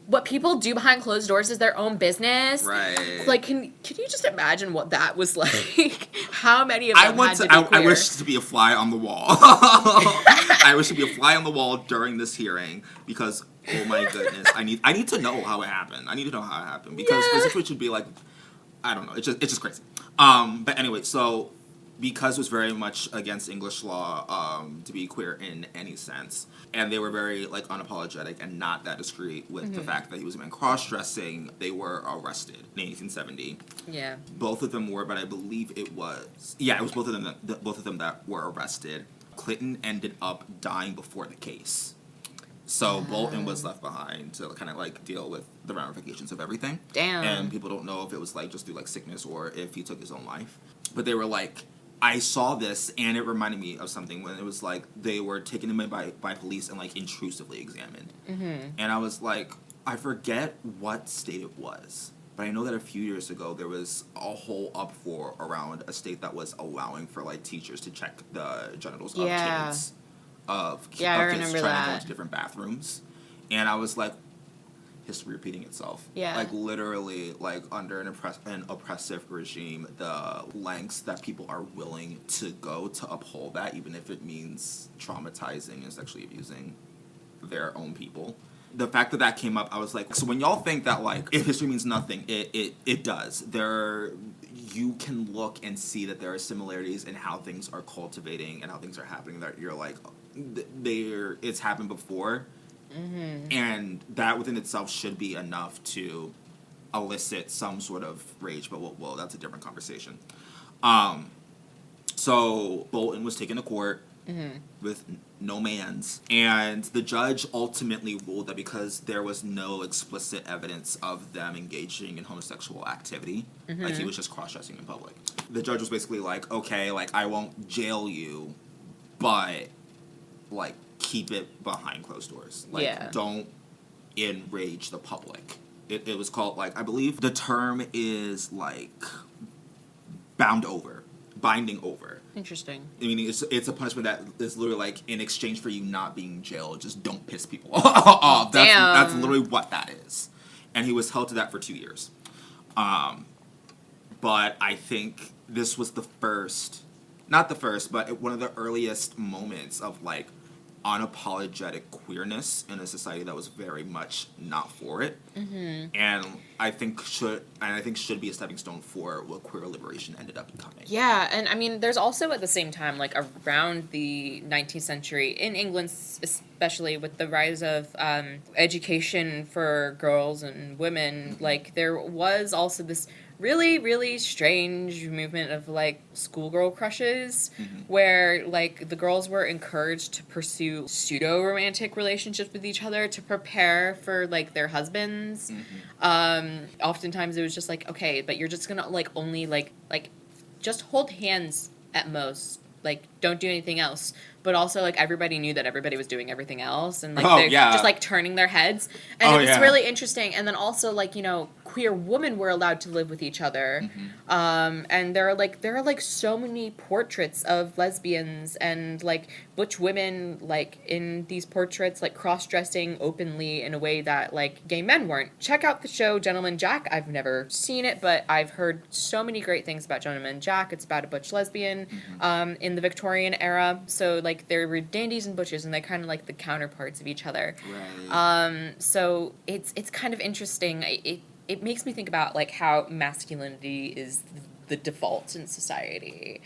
What people do behind closed doors is their own business. Right. Like, can you just imagine what that was like? How many of them had to be queer? I wish to be a fly on the wall. I wish to be a fly on the wall during this hearing because, oh my goodness, I need to know how it happened. I need to know how it happened because the situation would be like, I don't know, it's just crazy. But anyway, so because it was very much against English law to be queer in any sense, and they were very, like, unapologetic and not that discreet with the fact that he was a man cross-dressing, they were arrested in 1870. Yeah. Both of them were, but I believe it was both of them that were arrested. Clinton ended up dying before the case. So Bolton was left behind to kind of, like, deal with the ramifications of everything. Damn. And people don't know if it was, like, just through, like, sickness or if he took his own life. But they were like, I saw this, and it reminded me of something when it was like they were taken in by police and like intrusively examined. Mm-hmm. And I was like, I forget what state it was, but I know that a few years ago there was a whole uproar around a state that was allowing for like teachers to check the genitals of kids, of kids trying to go into different bathrooms, and I was like, history repeating itself. Yeah. Like, literally, like, under an oppressive regime, the lengths that people are willing to go to uphold that, even if it means traumatizing and sexually abusing their own people. The fact that that came up, I was like, so when y'all think that, like, if history means nothing, it does. You can look and see that there are similarities in how things are cultivating and how things are happening that you're like, it's happened before. Mm-hmm. And that within itself should be enough to elicit some sort of rage, but well, that's a different conversation. So Bolton was taken to court with no mans, and the judge ultimately ruled that because there was no explicit evidence of them engaging in homosexual activity, like he was just cross-dressing in public. The judge was basically like, okay, like, I won't jail you, but, like, keep it behind closed doors. Like, don't enrage the public. It was called, like, I believe the term is, like, binding over. Interesting. I mean, it's a punishment that is literally, like, in exchange for you not being jailed, just don't piss people off. That's literally what that is. And he was held to that for 2 years. But I think this was not the first, but one of the earliest moments of, like, unapologetic queerness in a society that was very much not for it, and I think should be a stepping stone for what queer liberation ended up becoming. Yeah, and I mean, there's also at the same time, like, around the 19th century in England, especially with the rise of education for girls and women, like, there was also this really, really strange movement of, like, schoolgirl crushes, where, like, the girls were encouraged to pursue pseudo-romantic relationships with each other to prepare for, like, their husbands. Oftentimes it was just like, okay, but you're just gonna, like, only, like, just hold hands at most. Like, don't do anything else. But also, like, everybody knew that everybody was doing everything else, and, like, just, like, turning their heads. And it was really interesting. And then also, like, you know, queer women were allowed to live with each other. And there are, like, so many portraits of lesbians and, like, butch women, like, in these portraits, like, cross-dressing openly in a way that, like, gay men weren't. Check out the show Gentleman Jack. I've never seen it, but I've heard so many great things about Gentleman Jack. It's about a butch lesbian in the Victorian era. So, like, there were dandies and butches, and they're kind of like the counterparts of each other. Right. So it's kind of interesting. It makes me think about, like, how masculinity is the default in society.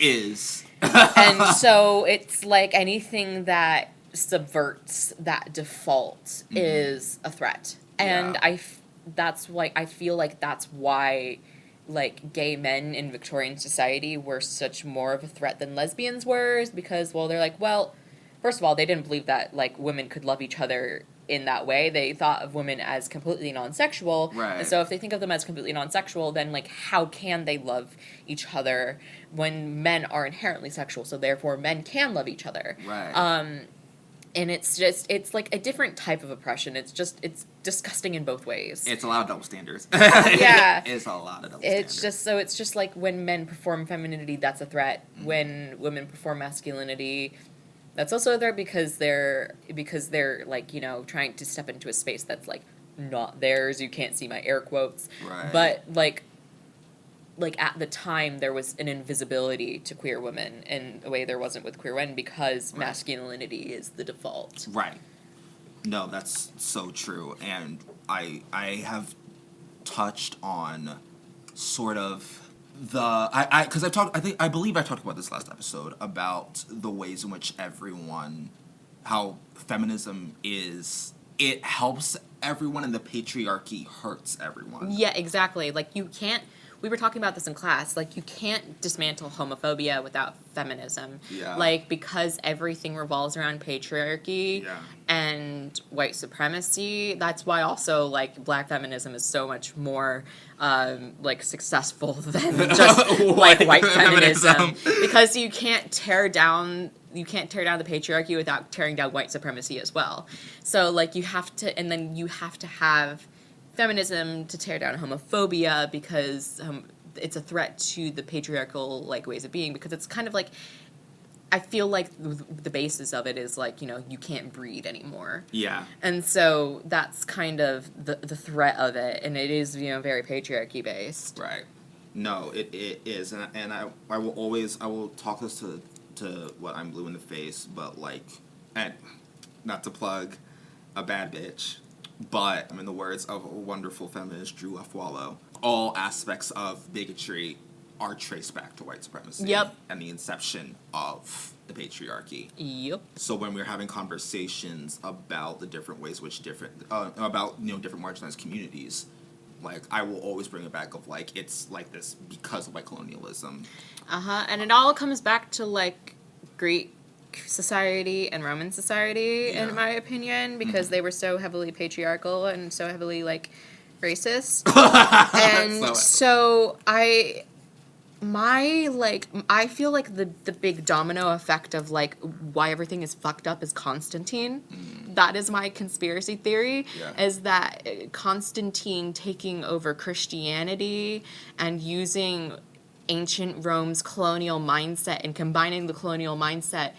And so it's like anything that subverts that default is a threat. And I feel like that's why, like, gay men in Victorian society were such more of a threat than lesbians were, because, well, they're like, well, first of all, they didn't believe that, like, women could love each other in that way. They thought of women as completely non-sexual. Right. And so if they think of them as completely non-sexual, then, like, how can they love each other when men are inherently sexual, so therefore men can love each other? Right. And it's like a different type of oppression. It's disgusting in both ways. It's a lot of double standards. Yeah. It's a lot of double standards. It's just like when men perform femininity, that's a threat. When women perform masculinity, that's also a threat because they're like, you know, trying to step into a space that's, like, not theirs. You can't see my air quotes. Right. But, like at the time, there was an invisibility to queer women in a way there wasn't with queer men, because masculinity is the default. Right. No, that's so true. And I have touched on sort of because I believe I talked about this last episode about the ways in which how feminism it helps everyone and the patriarchy hurts everyone. Yeah, exactly. Like, we were talking about this in class, like, you can't dismantle homophobia without feminism. Yeah. Like, because everything revolves around patriarchy Yeah. and white supremacy, that's why also, like, black feminism is so much more, like, successful than just, like, white feminism. Because you can't tear down the patriarchy without tearing down white supremacy as well. So, like, you have to have feminism to tear down homophobia, because it's a threat to the patriarchal, like, ways of being, because it's kind of like, I feel like the basis of it is, like, you know, you can't breed anymore. Yeah. And so that's kind of the threat of it, and it is, you know, very patriarchy based. Right. No, it is, and I will talk this to what I'm blue in the face, but, like, and not to plug a bad bitch, but in the words of a wonderful feminist Drew Afwalo, all aspects of bigotry are traced back to white supremacy. Yep. And the inception of the patriarchy. Yep. So when we're having conversations about the different ways about, you know, different marginalized communities, like, I will always bring it back of, like, it's like this because of white colonialism. And it all comes back to, like, Greek society and Roman society, in my opinion, because they were so heavily patriarchal and so heavily, like, racist. And so I feel like the big domino effect of, like, why everything is fucked up is Constantine. That is my conspiracy theory, is that Constantine taking over Christianity and using ancient Rome's colonial mindset and combining the colonial mindset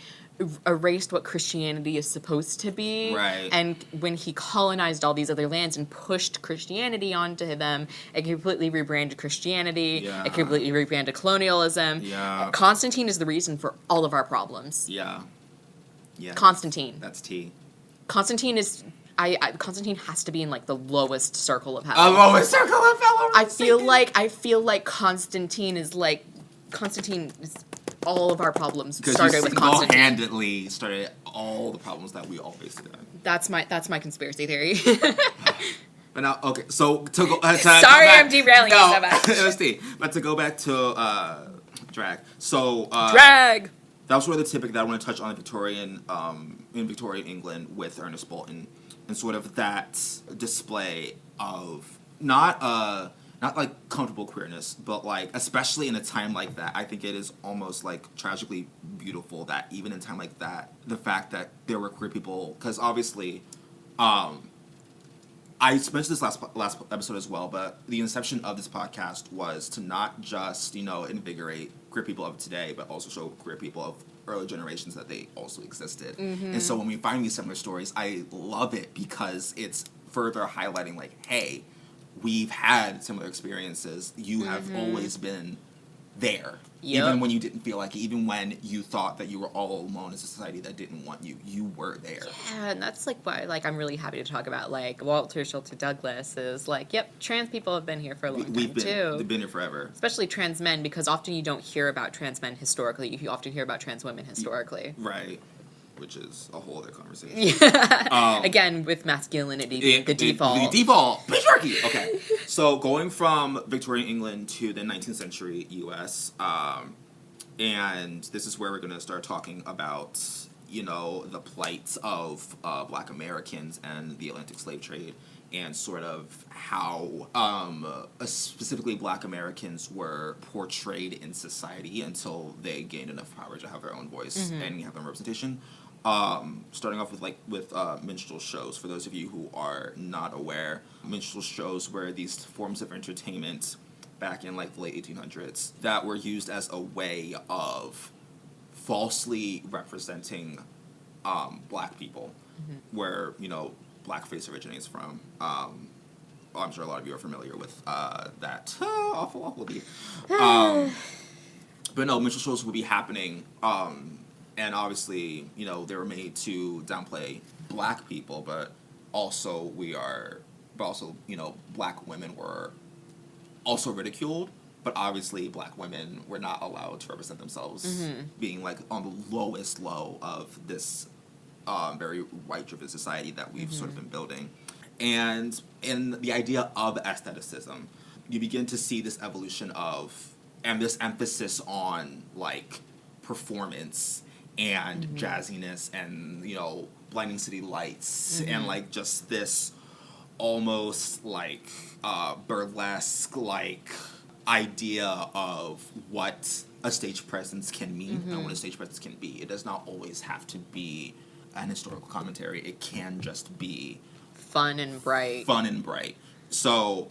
erased what Christianity is supposed to be. Right. And when he colonized all these other lands and pushed Christianity onto them, it completely rebranded Christianity. Yeah. It completely rebranded colonialism. Yeah. Constantine is the reason for all of our problems. Yeah. Yeah. Constantine. That's T. Constantine is... Constantine has to be in, like, the lowest circle of hell. Lowest circle of hell. I feel like Constantine is all of our problems started with Constantine. Single-handedly started all the problems that we all face today. That's my conspiracy theory. But now, okay, so to go. Sorry, I'm derailing you so much. Let's see. But to go back to drag. So drag. That was sort of the topic that I want to touch on in Victorian England with Ernest Bolton, and sort of that display of not like comfortable queerness, but, like, especially in a time like that, I think it is almost, like, tragically beautiful that even in a time like that, the fact that there were queer people, because obviously, I mentioned this last episode as well, but the inception of this podcast was to not just, you know, invigorate queer people of today, but also show queer people of early generations that they also existed. And so when we find these similar stories, I love it because it's further highlighting, like, hey, we've had similar experiences. You have always been there. Yep. Even when you didn't feel like it, even when you thought that you were all alone in a society that didn't want you, you were there. Yeah, and that's, like, why, like, I'm really happy to talk about, like, Walter Schulte Douglas is, like, yep, trans people have been here for a long time, too. We've been here forever. Especially trans men, because often you don't hear about trans men historically. You often hear about trans women historically. Right. Which is a whole other conversation. Yeah. Again, with masculinity being the default. The default. Patriarchy. Okay. So going from Victorian England to the 19th century U.S., and this is where we're going to start talking about, you know, the plight of Black Americans and the Atlantic slave trade, and sort of how specifically Black Americans were portrayed in society until they gained enough power to have their own voice and have their own representation. Starting off with minstrel shows. For those of you who are not aware, minstrel shows were these forms of entertainment back in, like, the late 1800s that were used as a way of falsely representing Black people, where, you know, blackface originates from. I'm sure a lot of you are familiar with that awful deed. But no, minstrel shows would be happening. And obviously, you know, they were made to downplay Black people, but also, you know, Black women were also ridiculed, but obviously Black women were not allowed to represent themselves, being, like, on the lowest low of this very white-driven society that we've sort of been building. And in the idea of aestheticism, you begin to see this evolution of, and this emphasis on, like, performance and jazziness and, you know, blinding city lights and, like, just this almost, like, burlesque, like, idea of what a stage presence can mean and what a stage presence can be. It does not always have to be an historical commentary. It can just be fun and bright. So,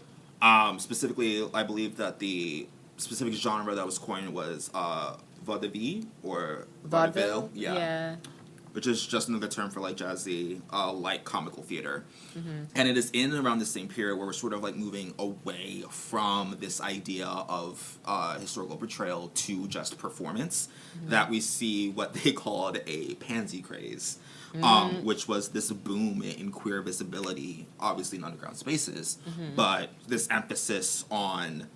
specifically, I believe that the specific genre that was coined was vaudeville or vaudeville. Yeah. Which is just another term for, like, jazzy, light comical theater. And it is in and around the same period where we're sort of, like, moving away from this idea of historical portrayal to just performance, that we see what they called a pansy craze, which was this boom in queer visibility, obviously in underground spaces, but this emphasis on,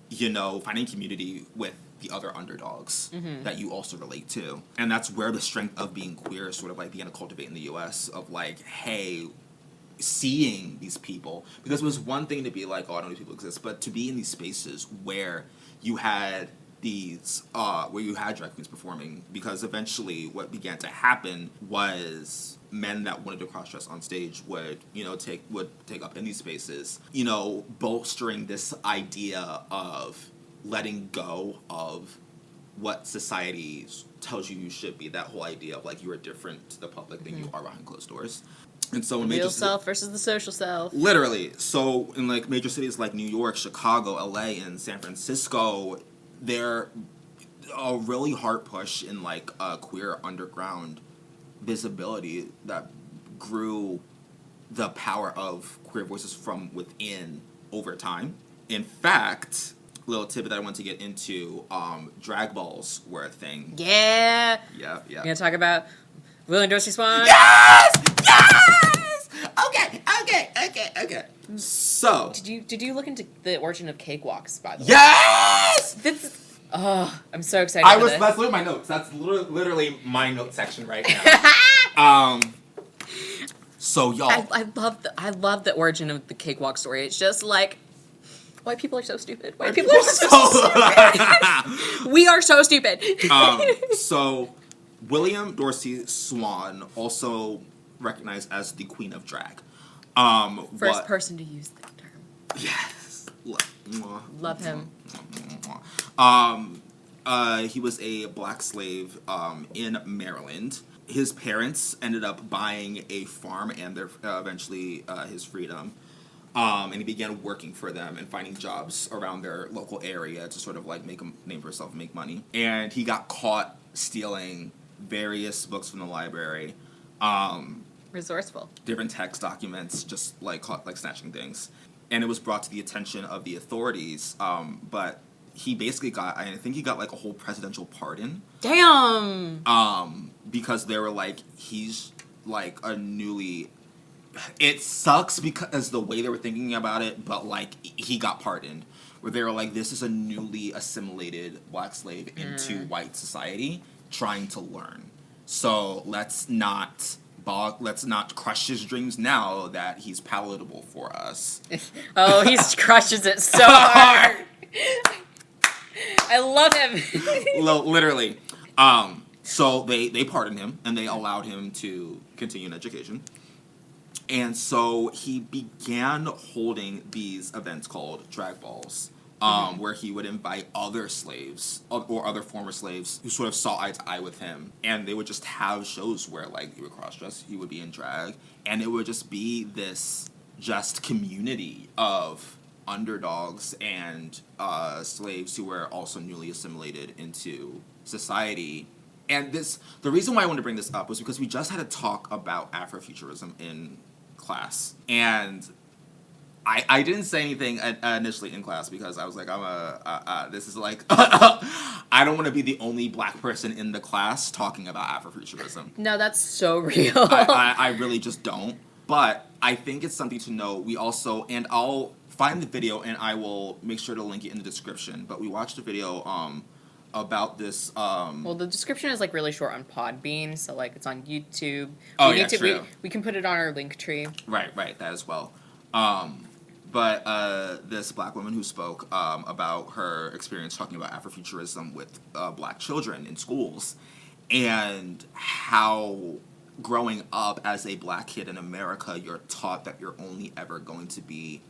you know, finding community with the other underdogs that you also relate to. And that's where the strength of being queer sort of, like, began to cultivate in the US, of, like, hey, seeing these people, because it was one thing to be like, oh, I don't know these people exist, but to be in these spaces where you had these where you had drag queens performing, because eventually what began to happen was men that wanted to cross-dress on stage would, you know, take up in these spaces, you know, bolstering this idea of letting go of what society tells you should be, that whole idea of, like, you are different to the public than you are behind closed doors. And so in the real self versus the social self. Literally. So in, like, major cities like New York, Chicago, LA, and San Francisco, they're a really hard push in, like, queer underground visibility that grew the power of queer voices from within over time. In fact, little tidbit that I want to get into, drag balls were a thing. Yeah. Yeah. You're gonna talk about William Dorsey Swan? Yes! Okay. So, did you look into the origin of cakewalks, by the way? Yes! I'm so excited. That's literally my notes. That's literally my note section right now. So y'all, I love the origin of the cakewalk story. It's just like, white people are so stupid. White people are so stupid. We are so stupid. So William Dorsey Swan, also recognized as the Queen of Drag. First person to use that term. Yes. Love him. He was a black slave in Maryland. His parents ended up buying a farm and eventually his freedom. And he began working for them and finding jobs around their local area to sort of, like, make a name for himself and make money. And he got caught stealing various books from the library. Resourceful. Different text documents, just, like, caught, like, snatching things. And it was brought to the attention of the authorities, but he basically I think he got, like, a whole presidential pardon. Damn! Because they were like, he's, like, a newly... It sucks because the way they were thinking about it, but, like, he got pardoned. Where they were like, this is a newly assimilated black slave into white society trying to learn. So let's not crush his dreams now that he's palatable for us. Oh, he crushes it so hard. I love him. Literally. So they pardoned him and they allowed him to continue in education. And so he began holding these events called drag balls, where he would invite other slaves or other former slaves who sort of saw eye to eye with him. And they would just have shows where, like, he would cross-dress, he would be in drag, and it would just be this just community of underdogs and slaves who were also newly assimilated into society. And the reason why I wanted to bring this up was because we just had a talk about Afrofuturism in class, and I didn't say anything initially in class because I was like, this is like, I don't want to be the only black person in the class talking about Afrofuturism. No, that's so real. I really just don't. But I think it's something to know. We also, and I'll find the video and I will make sure to link it in the description, but we watched a video about this. Well, the description is, like, really short on Podbean, so, like, it's on YouTube. Oh, yeah, true. We can put it on our link tree. Right, that as well. But this black woman who spoke about her experience talking about Afrofuturism with black children in schools, and how growing up as a black kid in America, you're taught that you're only ever going to be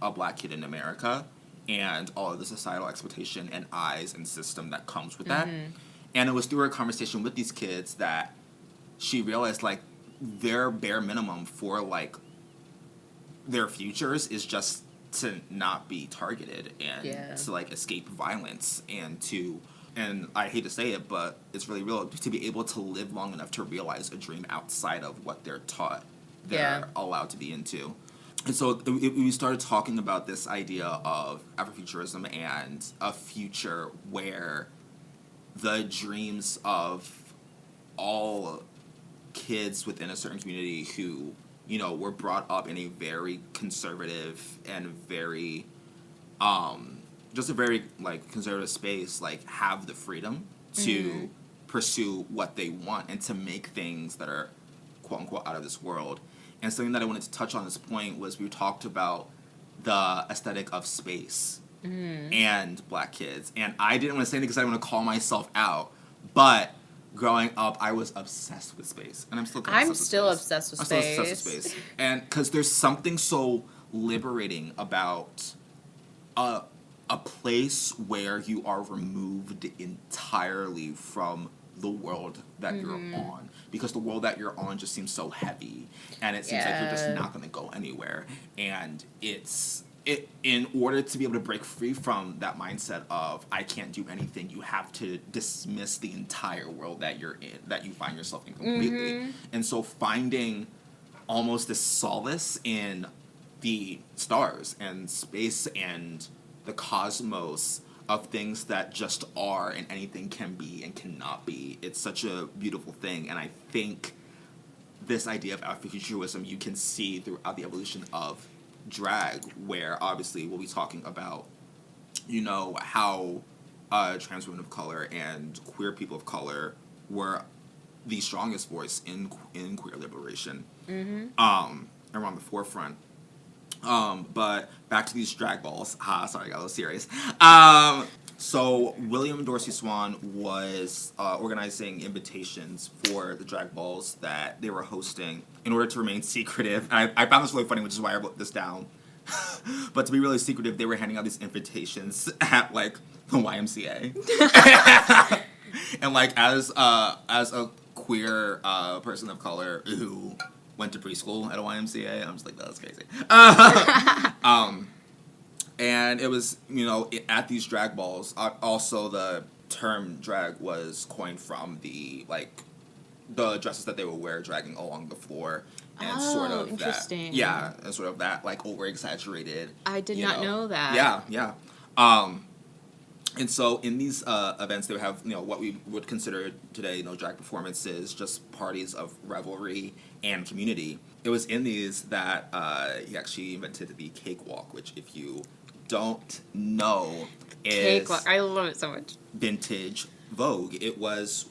a black kid in America, and all of the societal expectation and eyes and system that comes with that. And it was through her conversation with these kids that she realized, like, their bare minimum for, like, their futures is just to not be targeted and to, like, escape violence and I hate to say it, but it's really real, to be able to live long enough to realize a dream outside of what they're taught they're allowed to be into. And so we started talking about this idea of Afrofuturism and a future where the dreams of all kids within a certain community who, you know, were brought up in a very conservative and very, just a very, like, conservative space, like, have the freedom to pursue what they want and to make things that are, quote-unquote, out of this world. And something that I wanted to touch on this point was we talked about the aesthetic of space and black kids. And I didn't want to say anything because I didn't want to call myself out, but growing up, I was obsessed with space, and I'm still obsessed with space. And because there's something so liberating about a place where you are removed entirely from the world that you're on, because the world that you're on just seems so heavy, and it seems like you're just not going to go anywhere. And in order to be able to break free from that mindset of I can't do anything, you have to dismiss the entire world that you're in, that you find yourself in completely. And so finding almost this solace in the stars and space and the cosmos of things that just are and anything can be and cannot be, it's such a beautiful thing. And I think this idea of Afrofuturism you can see throughout the evolution of drag, where obviously we'll be talking about, you know, how trans women of color and queer people of color were the strongest voice in queer liberation, around the forefront. But back to these drag balls. Sorry, I got a little serious. So William Dorsey Swan was organizing invitations for the drag balls that they were hosting in order to remain secretive. I found this really funny, which is why I wrote this down. But to be really secretive, they were handing out these invitations at, like, the YMCA. And, like, as a queer person of color who went to preschool at a YMCA, I'm just like, that's crazy. And it was, you know, at these drag balls, also the term drag was coined from the dresses that they would wear dragging along the floor. And sort of interesting. That, and sort of that, like, over-exaggerated. I did not know that. Yeah. And so in these events, they would have, you know, what we would consider today, you know, drag performances, just parties of revelry and community. It was in these that he actually invented the cakewalk, which, if you don't know, is cakewalk. I love it so much. Vintage Vogue. It was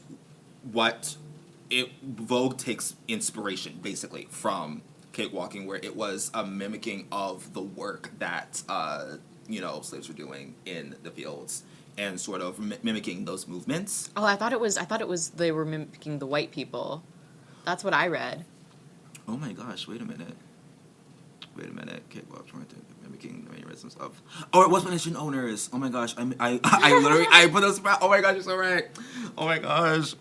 Vogue takes inspiration basically from cakewalking, where it was a mimicking of the work that you know, slaves were doing in the fields, and sort of mimicking those movements. Oh, I thought it was they were mimicking the white people. That's what I read. Oh my gosh! Wait a minute. Cakewalk mimicking the mannerisms of. Oh, it was plantation owners. Oh my gosh! I literally put those. Oh my gosh! You're so right. Oh my gosh.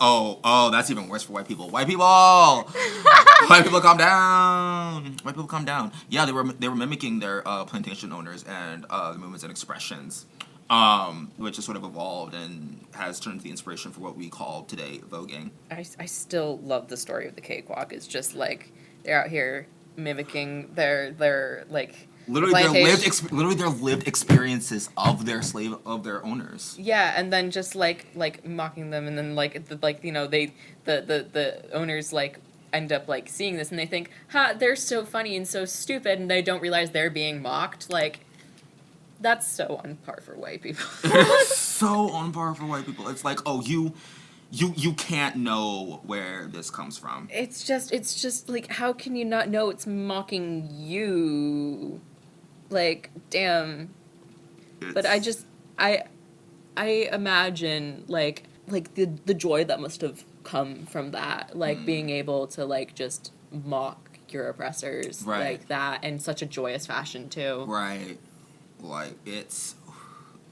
Oh, that's even worse for white people. White people, calm down. White people, calm down. Yeah, they were mimicking their plantation owners and the movements and expressions, which has sort of evolved and has turned into the inspiration for what we call today voguing. I still love the story of the cakewalk. It's just like they're out here mimicking their like literally their lived experiences of their owners. Yeah, and then just like mocking them, and then you know, the owners like end up like seeing this and they think, ha, they're so funny and so stupid, and they don't realize they're being mocked. Like, that's so on par for white people. It's so on par for white people. It's like, oh, you can't know where this comes from. It's just like, how can you not know it's mocking you? Like, damn. But I imagine, like the joy that must have come from that, like, being able to, like, just mock your oppressors like that in such a joyous fashion, too. Right. Like, it's...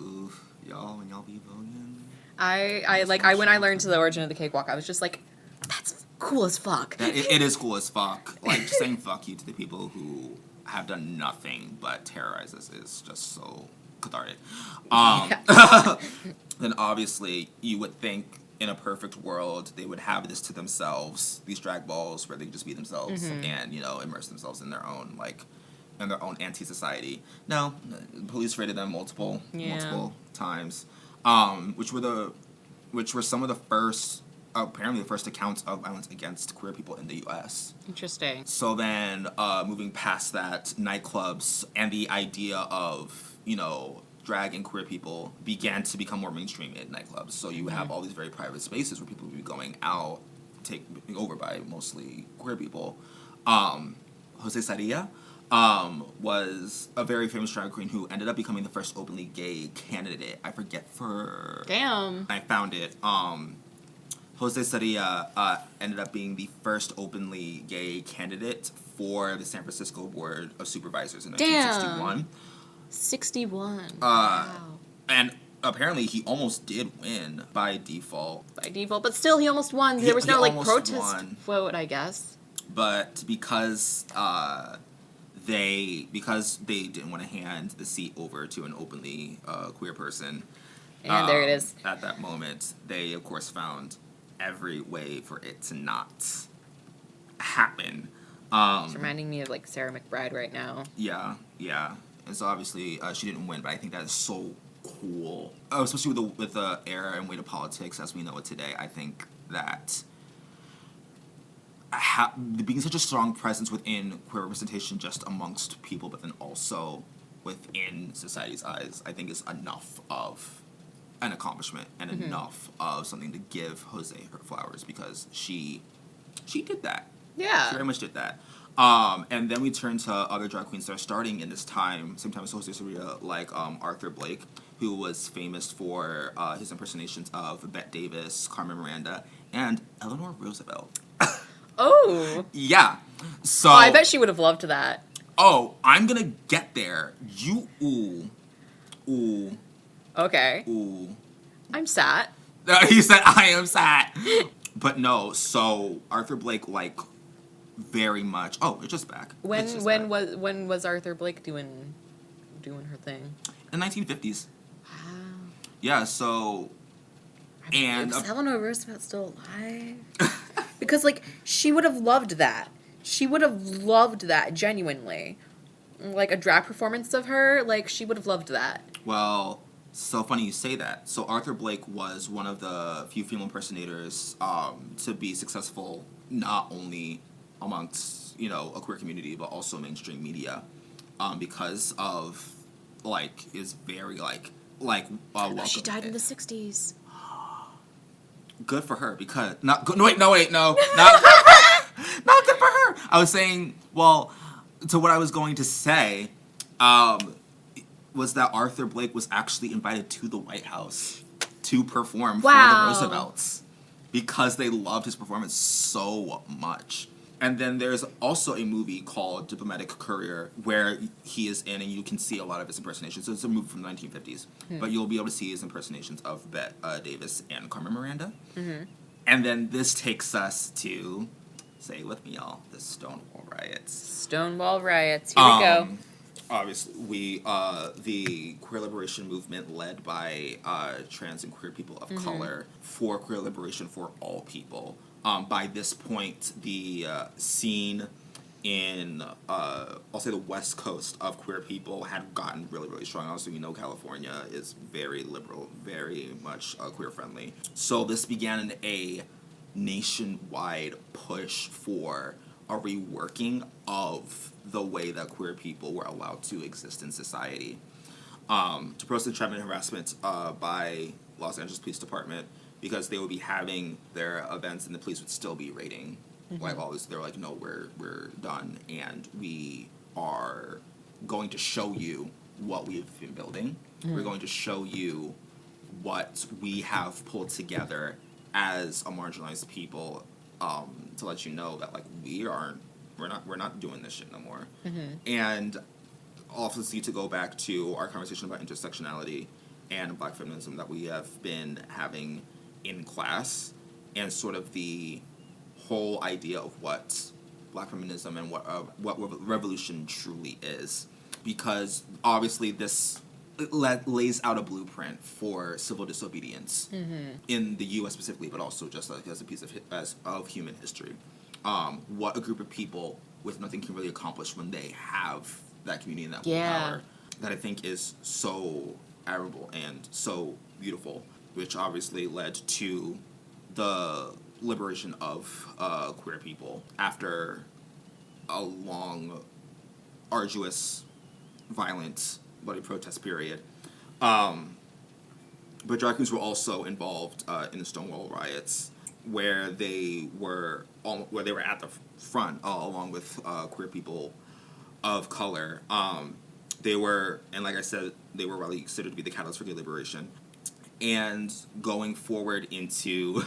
Oof. Y'all, when y'all be voting... When I learned the origin of the cakewalk, I was just like, that's cool as fuck. It is cool as fuck. Like, just saying fuck you to the people who have done nothing but terrorize us is just so cathartic. Then obviously you would think in a perfect world they would have this to themselves, these drag balls where they just be themselves and, you know, immerse themselves in their own, like, in their own anti-society. No, the police raided them multiple times, which were some of the first, apparently the first accounts of violence against queer people in the U.S. Interesting. So then, moving past that, nightclubs and the idea of, you know, drag and queer people began to become more mainstream in nightclubs. So you would have all these very private spaces where people would be going out, taken over by mostly queer people. Jose Saria was a very famous drag queen who ended up becoming the first openly gay candidate. I forget for... Damn. I found it. Jose Saria ended up being the first openly gay candidate for the San Francisco Board of Supervisors in 1961. 61. Wow. And apparently he almost did win by default. But still he almost won. There was no, like, protest vote, I guess. But because they didn't want to hand the seat over to an openly queer person. And there it is. At that moment, they, of course, found every way for it to not happen. It's reminding me of, like, Sarah McBride right now. Yeah. And so obviously she didn't win, but I think that is so cool. Especially with the era and weight of politics as we know it today. I think that being such a strong presence within queer representation just amongst people, but then also within society's eyes, I think is enough of an accomplishment and enough of something to give Jose her flowers, because she did that. Yeah. She very much did that. And then we turn to other drag queens that are starting in this time, same time as Jose Saria, like Arthur Blake, who was famous for his impersonations of Bette Davis, Carmen Miranda, and Eleanor Roosevelt. Oh. Yeah. So. I bet she would have loved that. Oh, I'm gonna get there. Ooh. Okay. Ooh. I'm sad. He said, I am sad. But no, so Arthur Blake, like, very much. Oh, it's just back. When was Arthur Blake doing her thing? In the 1950s. Wow. Yeah, so. And is Eleanor Roosevelt still alive? Because, like, she would have loved that. She would have loved that, genuinely. Like, a drag performance of her, like, she would have loved that. Well, so funny you say that. So Arthur Blake was one of the few female impersonators to be successful, not only amongst, you know, a queer community, but also mainstream media, because of, like, his very, she died in the 60s. Good for her, because not good for her. Not good for her. I was saying, well, to what I was going to say, was that Arthur Blake was actually invited to the White House to perform for the Roosevelts because they loved his performance so much. And then there's also a movie called Diplomatic Courier where he is in, and you can see a lot of his impersonations. So it's a movie from the 1950s. But you'll be able to see his impersonations of Bette Davis and Carmen Miranda. Mm-hmm. And then this takes us to, say it with me, y'all, the Stonewall Riots. Stonewall Riots. Here we go. Obviously, the queer liberation movement led by trans and queer people of color for queer liberation for all people. By this point, the scene in, I'll say the West Coast of queer people had gotten really, really strong. Also, you know, California is very liberal, very much queer friendly. So this began a nationwide push for a reworking of the way that queer people were allowed to exist in society. To protest entrapment and harassment by Los Angeles Police Department, because they would be having their events and the police would still be raiding. Like, always, they're like, no, we're done, and we are going to show you what we've been building. We're going to show you what we have pulled together as a marginalized people, to let you know that, like, we're not doing this shit no more. And obviously, to go back to our conversation about intersectionality and Black feminism that we have been having in class, and sort of the whole idea of what Black feminism and what revolution truly is, because obviously this lays out a blueprint for civil disobedience in the U.S. specifically, but also just like as a piece of human history. What a group of people with nothing can really accomplish when they have that community and that willpower, that I think is so admirable and so beautiful, which obviously led to the liberation of queer people after a long, arduous, violent, bloody protest period. But drag queens were also involved in the Stonewall riots, where they were at the front along with queer people of color. They were, and like I said, they were really considered to be the catalyst for gay liberation. And going forward into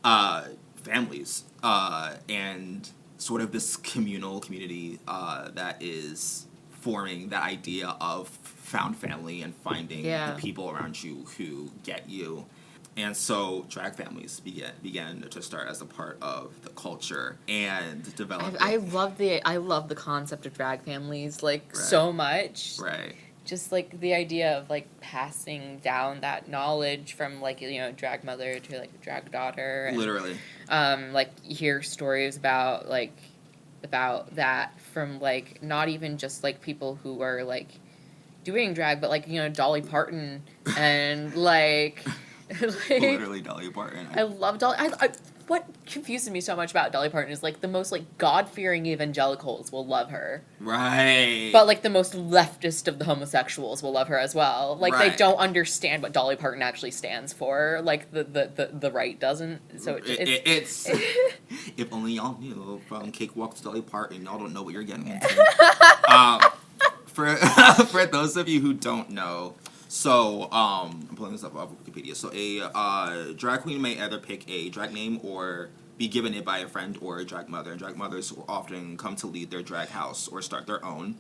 families and sort of this community that is forming that idea of found family and finding the people around you who get you. And so drag families began to start as a part of the culture and develop. I love the concept of drag families, like, so much. Right. Just, like, the idea of, like, passing down that knowledge from, like, you know, drag mother to, like, drag daughter. And, literally. Like, you hear stories about that from, like, not even just, like, people who are, like, doing drag, but, like, you know, Dolly Parton and, like... literally Dolly Parton. I love Dolly. What confuses me so much about Dolly Parton is, like, the most, like, God-fearing evangelicals will love her. Right. But, like, the most leftist of the homosexuals will love her as well. Like, they don't understand what Dolly Parton actually stands for. Like, the right doesn't. So it's if only y'all knew, from Cakewalk to Dolly Parton, y'all don't know what you're getting into. For those of you who don't know, so, I'm pulling this up off Wikipedia. So, a drag queen may either pick a drag name or be given it by a friend or a drag mother. And drag mothers will often come to lead their drag house or start their own.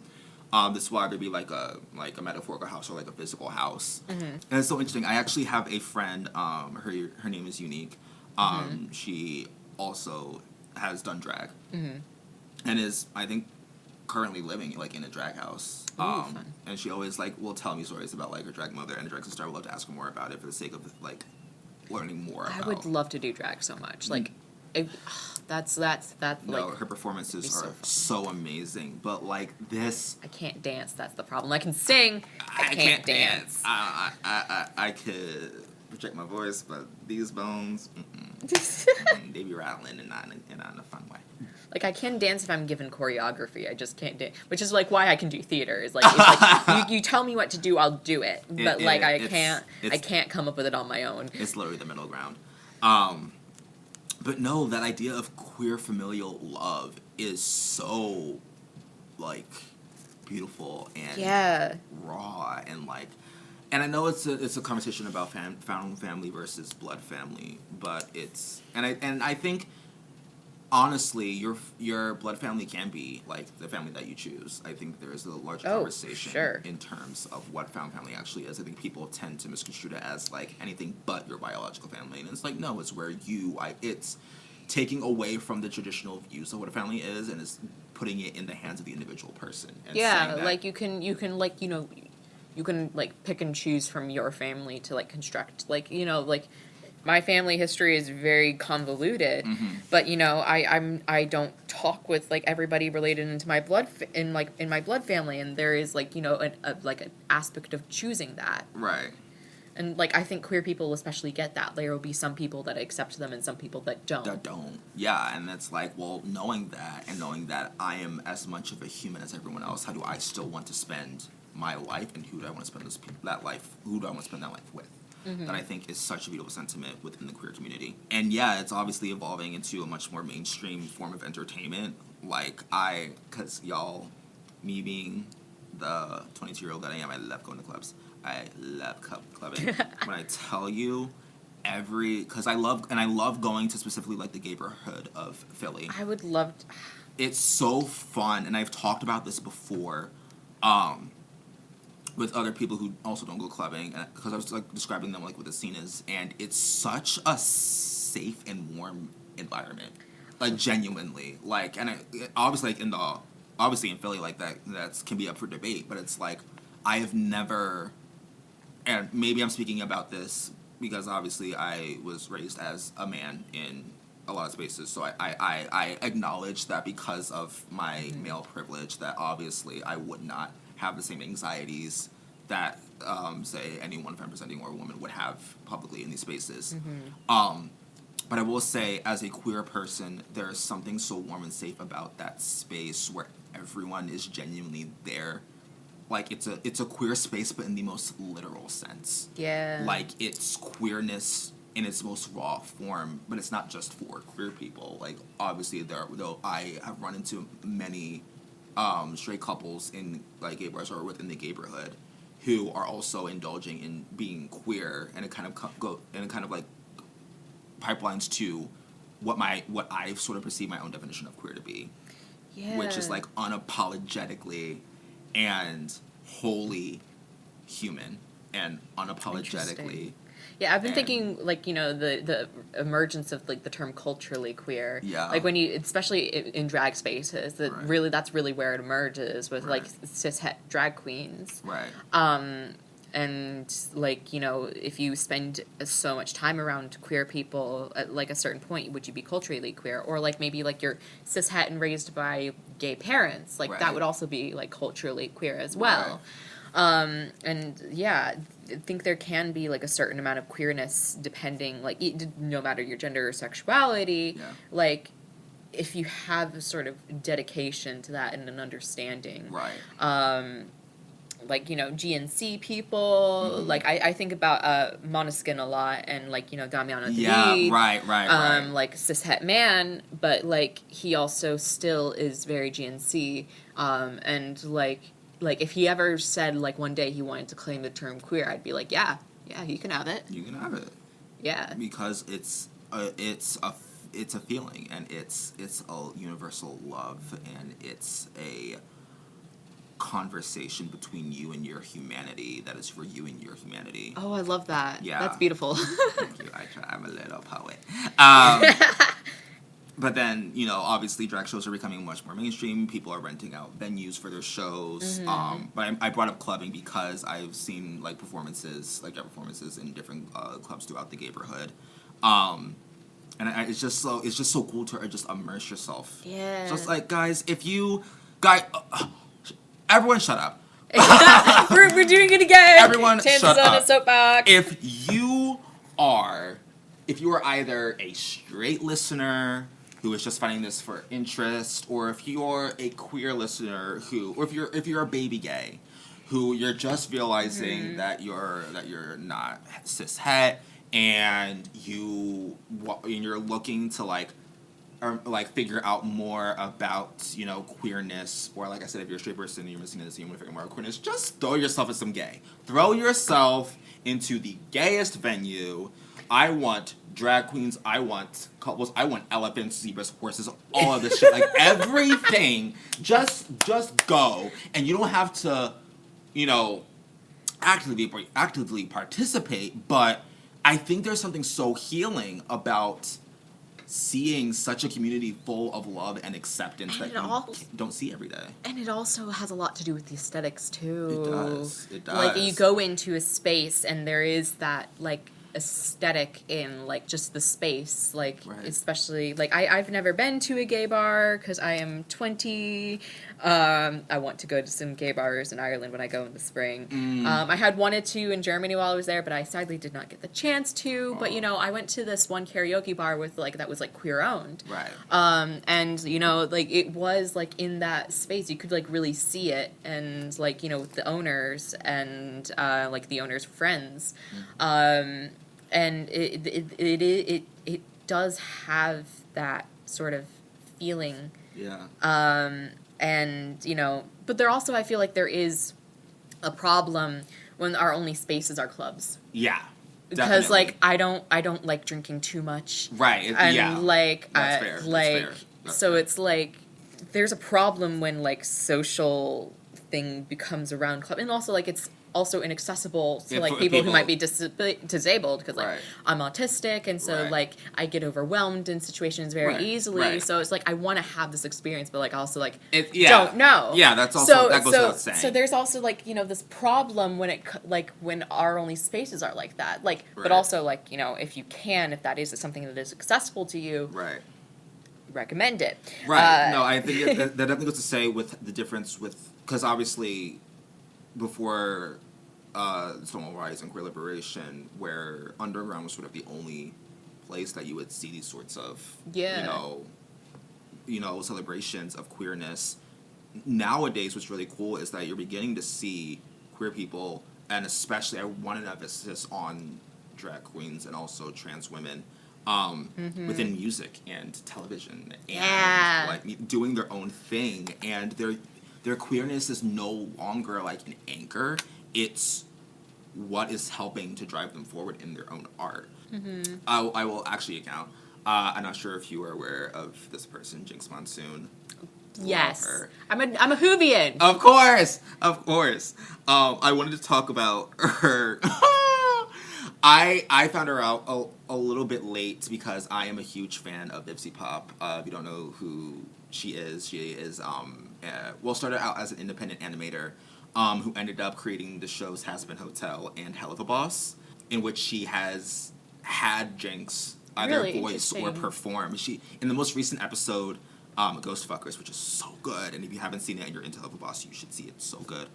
This will either be like a metaphorical house or like a physical house. And it's so interesting. I actually have a friend, her name is Unique. She also has done drag. And is, I think, currently living like in a drag house. And she always like will tell me stories about like her drag mother and her drag sister. I would love to ask her more about it for the sake of like learning more about. I would love to do drag so much. Like that's no, like her performances are so amazing. But like this, I can't dance, that's the problem. I can sing, I can't dance. I could project my voice, but these bones they be rattling and not in a fun way. Like, I can dance if I'm given choreography. I just can't dance. Which is, like, why I can do theater. It's like you tell me what to do, I'll do it. But, I can't come up with it on my own. It's literally the middle ground. But no, that idea of queer familial love is so, like, beautiful and raw and, like... And I know it's a conversation about found family versus blood family, but it's... And I think... Honestly, your blood family can be like the family that you choose. I think there is a larger conversation in terms of what found family actually is. I think people tend to misconstrue it as like anything but your biological family, and it's like no, it's where it's taking away from the traditional views of what a family is, and is putting it in the hands of the individual person. And like you can like you can like pick and choose from your family to like construct like like. My family history is very convoluted, but I don't talk with like everybody related into my blood in my blood family, and there is like an aspect of choosing that. Right. And like I think queer people especially get that. There will be some people that accept them and some people that don't. Yeah, and it's like, well, knowing that I am as much of a human as everyone else, how do I still want to spend my life, and who do I want to spend that life with? That I think is such a beautiful sentiment within the queer community. And yeah, it's obviously evolving into a much more mainstream form of entertainment. Like, because y'all, me being the 22-year-old that I am, I love going to clubs. I love clubbing. When I tell you because I love going to specifically like the neighborhood of Philly. I would love to. It's so fun, and I've talked about this before with other people who also don't go clubbing, because I was like describing them like what the scene is, and it's such a safe and warm environment, like genuinely, like, and obviously like obviously in Philly like that can be up for debate, but it's like I have never, and maybe I'm speaking about this because obviously I was raised as a man in a lot of spaces, so I acknowledge that because of my male privilege that obviously I would not have the same anxieties that say anyone representing or a woman would have publicly in these spaces. But I will say, as a queer person, there is something so warm and safe about that space where everyone is genuinely there. Like, it's a queer space, but in the most literal sense. Yeah. Like, it's queerness in its most raw form, but it's not just for queer people. Like, obviously, though I have run into many straight couples in, like, gay bars or within the neighborhood who are also indulging in being queer, and it kind of like pipelines to what I sort of perceive my own definition of queer to be. Yeah. Which is, like, unapologetically and wholly human and unapologetically. Yeah, I've been thinking, like, you know, the emergence of, like, the term culturally queer. Yeah. Like, when you, especially in drag spaces, that's really where it emerges with, like, cis-het drag queens. Right. And, like, you know, if you spend so much time around queer people, at, like, a certain point, would you be culturally queer? Or, like, maybe, like, you're cis-het and raised by gay parents. Like, that would also be, like, culturally queer as well. Right. And, yeah, I think there can be, like, a certain amount of queerness depending, like, no matter your gender or sexuality, like, if you have a sort of dedication to that and an understanding. Right. Like, you know, GNC people, like, I think about Måneskin a lot, and, like, you know, Damian Anthony. Yeah, right. Like, cis-het man, but, like, he also still is very GNC, and, like, if he ever said, like, one day he wanted to claim the term queer, I'd be like, yeah, you can have it. You can have it. Yeah. Because it's a feeling, and it's a universal love, and it's a conversation between you and your humanity that is for you and your humanity. Oh, I love that. Yeah. That's beautiful. Thank you. I'm a little poet. But then, you know, obviously drag shows are becoming much more mainstream. People are renting out venues for their shows. But I brought up clubbing because I've seen, like, performances in different clubs throughout the neighborhood. And it's just so cool to just immerse yourself. Yeah. Just like, guys, everyone shut up. we're doing it again. Everyone Tancil's shut on up. a soapbox. If you are either a straight listener who is just finding this for interest, or if you're a queer listener or if you're a baby gay, who you're just realizing that you're not cis-het, and you're looking to like figure out more about, you know, queerness, or like I said, if you're a straight person and you're listening to this and you want to figure out more queerness, just throw yourself at some gay. Throw yourself into the gayest venue. I want drag queens, I want couples, I want elephants, zebras, horses, all of this shit. Like, everything, just go. And you don't have to, you know, actively participate, but I think there's something so healing about seeing such a community full of love and acceptance that you don't see every day. And it also has a lot to do with the aesthetics, too. It does. Like, you go into a space and there is that, like, aesthetic in, like, just the space, like, especially, like, I've never been to a gay bar because I am 20. I want to go to some gay bars in Ireland when I go in the spring. I had wanted to in Germany while I was there, but I sadly did not get the chance to. But, you know, I went to this one karaoke bar with, like, that was, like, queer owned. Right. And, you know, like, it was, like, in that space, you could, like, really see it, and, like, you know, with the owners and, like, the owners' friends. And it does have that sort of feeling. Yeah. And, you know, but there also, I feel like there is a problem when our only spaces are clubs. Yeah. Because, Definitely. like, I don't like drinking too much. Right. And, yeah. like, That's fair. like, That's fair. That's so fair. it's, like, there's a problem when, like, social thing becomes around club. And also, like, it's also inaccessible to, like, people who might be disabled. Because, like, Right. I'm autistic, and so, Right. like, I get overwhelmed in situations very Right. easily. Right. So it's, like, I want to have this experience, but, like, also, like, Yeah. don't know. Yeah, that's also, that goes without saying. So there's also, like, you know, this problem when when our only spaces are like that. Like, Right. but also, like, you know, if that is something that is accessible to you, Right. recommend it. Right. No, I think that definitely goes to say with the difference with, because obviously before Stonewall Rise and Queer Liberation, where underground was sort of the only place that you would see these sorts of, you know, celebrations of queerness. Nowadays, what's really cool is that you're beginning to see queer people, and especially I want to emphasis on drag queens and also trans women, within music and television, and like doing their own thing, and their queerness is no longer like an anchor. It's what is helping to drive them forward in their own art. I will actually account. I'm not sure if you are aware of this person, Jinx Monsoon. Yes, I'm a Whovian. Of course. I wanted to talk about her. I found her out a little bit late because I am a huge fan of Ipsy Pop. If you don't know who she is started out as an independent animator who ended up creating the shows Has Been Hotel and Hell of a Boss, in which she has had Jinx either voice or perform. She, in the most recent episode, Ghost Fuckers, which is so good, and if you haven't seen it and you're into Hell of a Boss, you should see it. It's so good.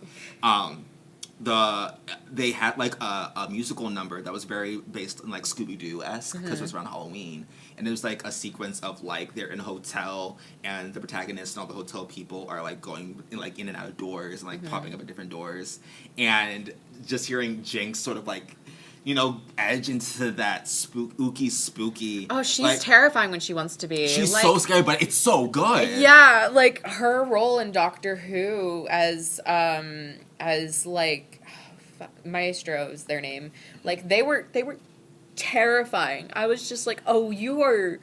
They had like a musical number that was very based on like Scooby-Doo-esque, because it was around Halloween, and it was like a sequence of like they're in a hotel and the protagonist and all the hotel people are like going in and out of doors and like popping up at different doors, and just hearing Jinx sort of like, you know, edge into that spooky. Oh, she's like, terrifying when she wants to be. She's like, so scary, but it's so good. Yeah, like her role in Doctor Who as like Maestro is their name. Like they were terrifying. I was just like, you're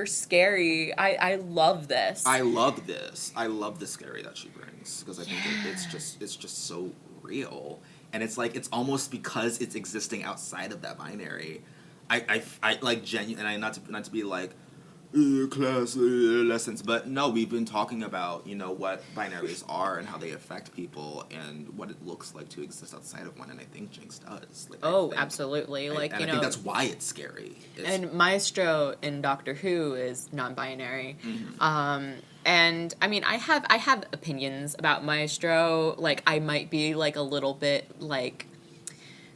scary. I love this. I love this. I love the scary that she brings, because I think it's just so real. And it's like, it's almost because it's existing outside of that binary. I like genuine, and I not to be like class lessons, but no, we've been talking about, you know, what binaries are and how they affect people and what it looks like to exist outside of one, and I think Jinx does. Like, absolutely. Like, I think that's why it's scary. And Maestro in Doctor Who is non-binary. And I mean, I have opinions about Maestro. Like, I might be like a little bit like,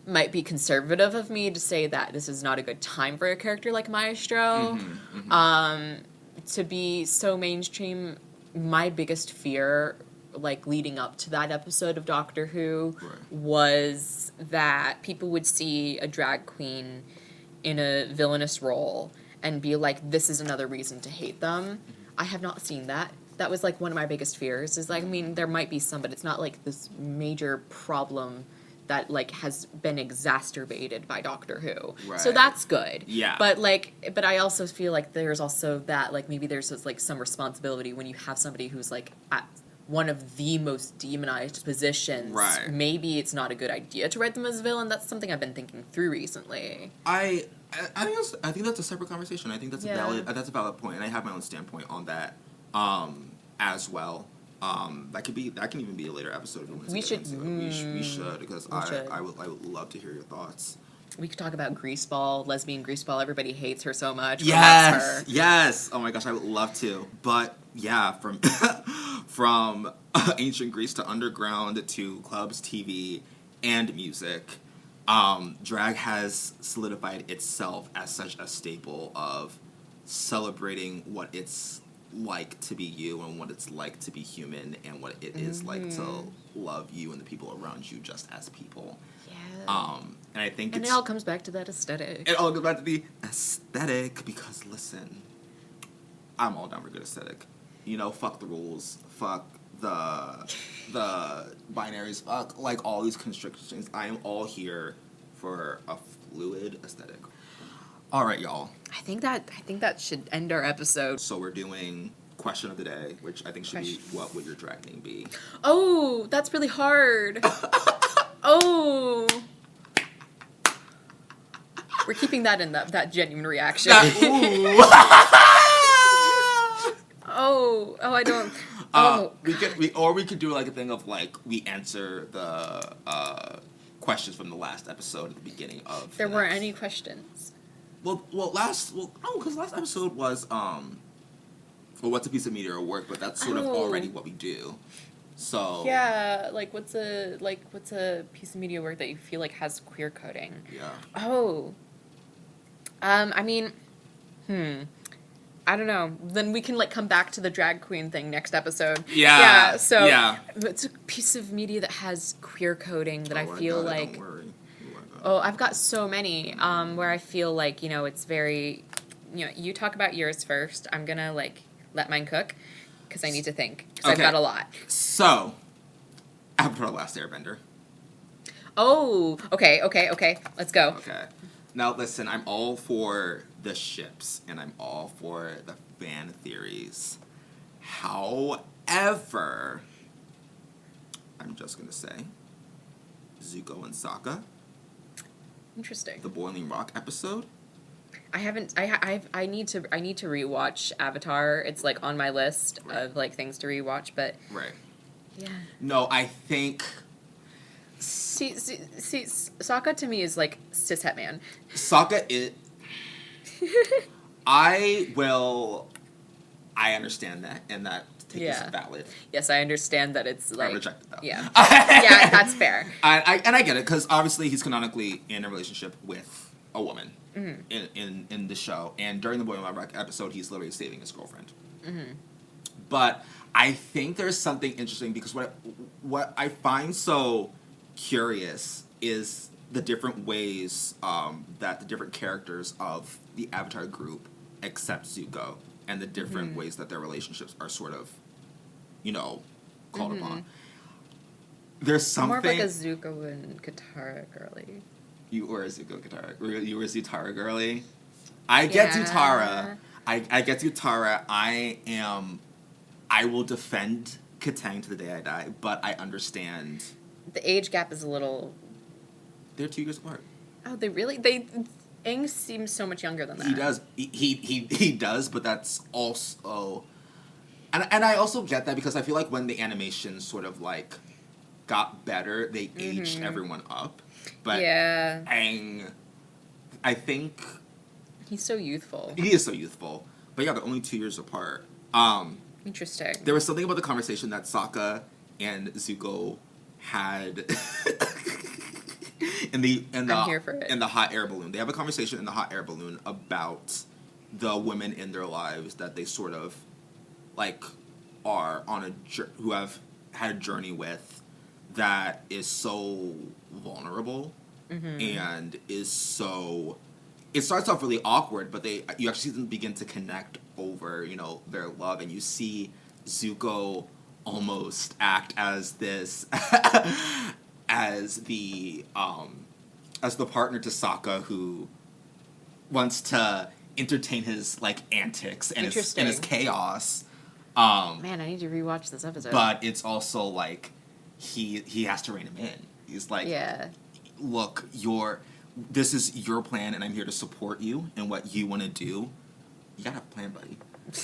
might be conservative of me to say that this is not a good time for a character like Maestro. To be so mainstream. My biggest fear, like leading up to that episode of Doctor Who, was that people would see a drag queen in a villainous role and be like, this is another reason to hate them. I have not seen that. That was like one of my biggest fears, is like, I mean, there might be some, but it's not like this major problem that like has been exacerbated by Doctor Who. So that's good. Yeah. But I also feel like there's also that, like, maybe there's like some responsibility when you have somebody who's like at one of the most demonized positions. Maybe it's not a good idea to write them as a villain. That's something I've been thinking through recently. I think that's a separate conversation. I think that's a valid point, and I have my own standpoint on that as well. That can even be a later episode if you want to. We should, because I would love to hear your thoughts. We could talk about Greaseball, lesbian Greaseball. Everybody hates her so much. Yes. Oh my gosh, I would love to. But yeah, from ancient Greece to underground to clubs, TV, and music, drag has solidified itself as such a staple of celebrating what it's like to be you and what it's like to be human and what it is like to love you and the people around you just as people. And I think it all comes back to that aesthetic. It all goes back to the aesthetic, because listen, I'm all down for good aesthetic. fuck the rules, fuck the binaries, fuck like all these constrictions. I am all here for a fluid aesthetic. All right, y'all. I think that should end our episode. So we're doing question of the day, which I think should be, what would your drag name be? Oh, that's really hard. Oh. We're keeping that in that genuine reaction. Oh, I don't. Oh. We could do like a thing of like we answer the questions from the last episode at the beginning of. There weren't any questions. Because last episode was what's a piece of media or work, but that's sort of already what we do. So yeah, like what's a piece of media work that you feel like has queer coding? Yeah. Oh. I mean, I don't know. Then we can like come back to the drag queen thing next episode. Yeah. Yeah. So it's a piece of media that has queer coding that I feel like. Don't worry. Oh, I've got so many where I feel like, it's very, you talk about yours first. I'm going to, like, let mine cook because I need to think because I've got a lot. So, Avatar: The Last Airbender. Oh, okay. Let's go. Okay. Now, listen, I'm all for the ships and I'm all for the fan theories. However, I'm just going to say Zuko and Sokka. Interesting. The Boiling Rock episode. I need to rewatch Avatar. It's like on my list of like things to rewatch, but right. Yeah. No, I think. See, Sokka to me is like cishet man. Sokka is. I understand that, and that take is valid. Yes, I understand that it's like. I reject it though. Yeah. Yeah, that's fair. I get it because obviously he's canonically in a relationship with a woman in the show, and during the Boiling Rock episode, he's literally saving his girlfriend. Mm-hmm. But I think there's something interesting because what I find so curious is the different ways that the different characters of the Avatar group accept Zuko, and the different ways that their relationships are sort of, called upon. There's something more of like a Zuko and Katara girly. You were a Zuko Katara. You were a Zutara girly. I get Zutara. I get Zutara. I will defend Katang to the day I die, but I understand. The age gap is a little. They're 2 years apart. Oh, they really? Aang seems so much younger than that. He does. He does, but that's also. And I also get that because I feel like when the animation sort of like got better, they aged everyone up. But Aang, I think he's so youthful. He is so youthful. But yeah, they're only 2 years apart. Interesting. There was something about the conversation that Sokka and Zuko had in the hot air balloon. They have a conversation in the hot air balloon about the women in their lives that they sort of like are on who have had a journey with that is so vulnerable and is so. It starts off really awkward, but you actually see them begin to connect over, their love, and you see Zuko almost act as this, as the partner to Sokka who wants to entertain his like antics and his chaos. Man, I need to rewatch this episode. But it's also like he has to rein him in. He's like, look, this is your plan, and I'm here to support you in what you want to do. You gotta have a plan, buddy.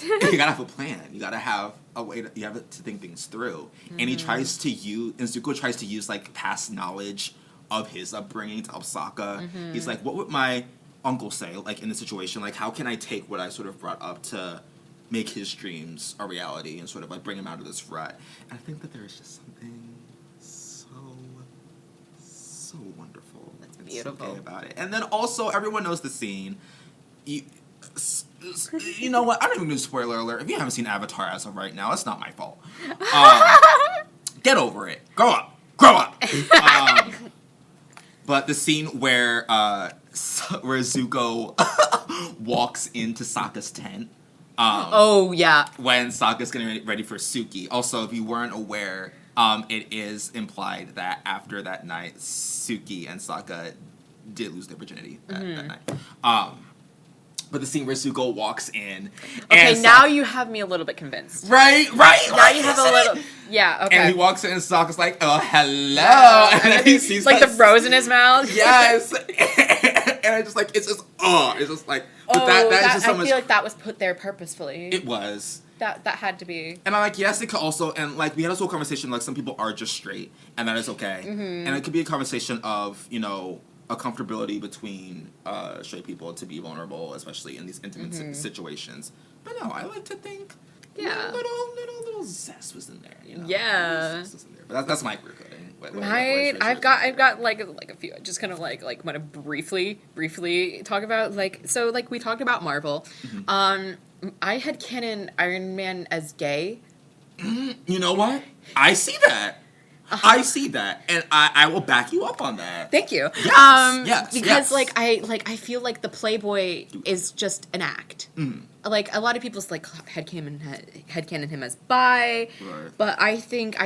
You gotta have a plan. You gotta have a way you have to think things through. And Zuko tries to use like past knowledge of his upbringing to help Sokka. He's like, what would my uncle say, like in this situation? Like, how can I take what I sort of brought up to make his dreams a reality and sort of like bring him out of this rut? And I think that there is just something so wonderful. That's beautiful about it. And then also everyone knows the scene. You know what? I don't even do spoiler alert. If you haven't seen Avatar as of right now, it's not my fault. Get over it. Grow up. But the scene where Zuko walks into Sokka's tent Oh, yeah. When Sokka's getting ready for Suki. Also, if you weren't aware, it is implied that after that night, Suki and Sokka did lose their virginity that night. But the scene where Zuko walks in. Okay, now you have me a little bit convinced. Right. Now you have a little. Yeah, okay. And he walks in and Sokka's like, oh, hello. And then he sees like the rose in his mouth. Yes. And I just like, it's just like, but that is just so much. I feel like that was put there purposefully. It was. That had to be. And I'm like, yes, it could also, and like, we had this whole conversation, like, some people are just straight, and that is okay. And it could be a conversation of, you know, a comfortability between straight people to be vulnerable, especially in these intimate situations. But no, I like to think little zest was in there, you know? Yeah. Zest was in there. But that's my queer coding. I've got like a few. Just kind of like want to briefly talk about we talked about Marvel. I had canon Iron Man as gay. You know what? I see that. I see that, and I will back you up on that. Thank you. Yes, because I feel like the Playboy is just an act. Like a lot of people's like headcanon him as bi, right. But I think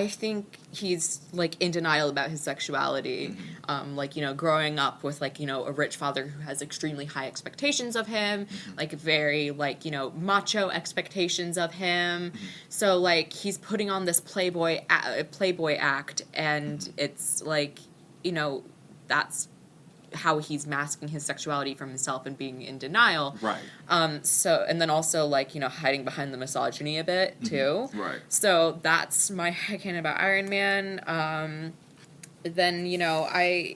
he's like in denial about his sexuality. Like, you know, growing up with like, you know, a rich father who has extremely high expectations of him, like very like, you know, macho expectations of him. So like he's putting on this Playboy act, and it's like, you know, that's how he's masking his sexuality from himself and being in denial. Right. So, and then also, like, you know, hiding behind the misogyny a bit, too. Right. So that's my headcanon about Iron Man. Then, you know, I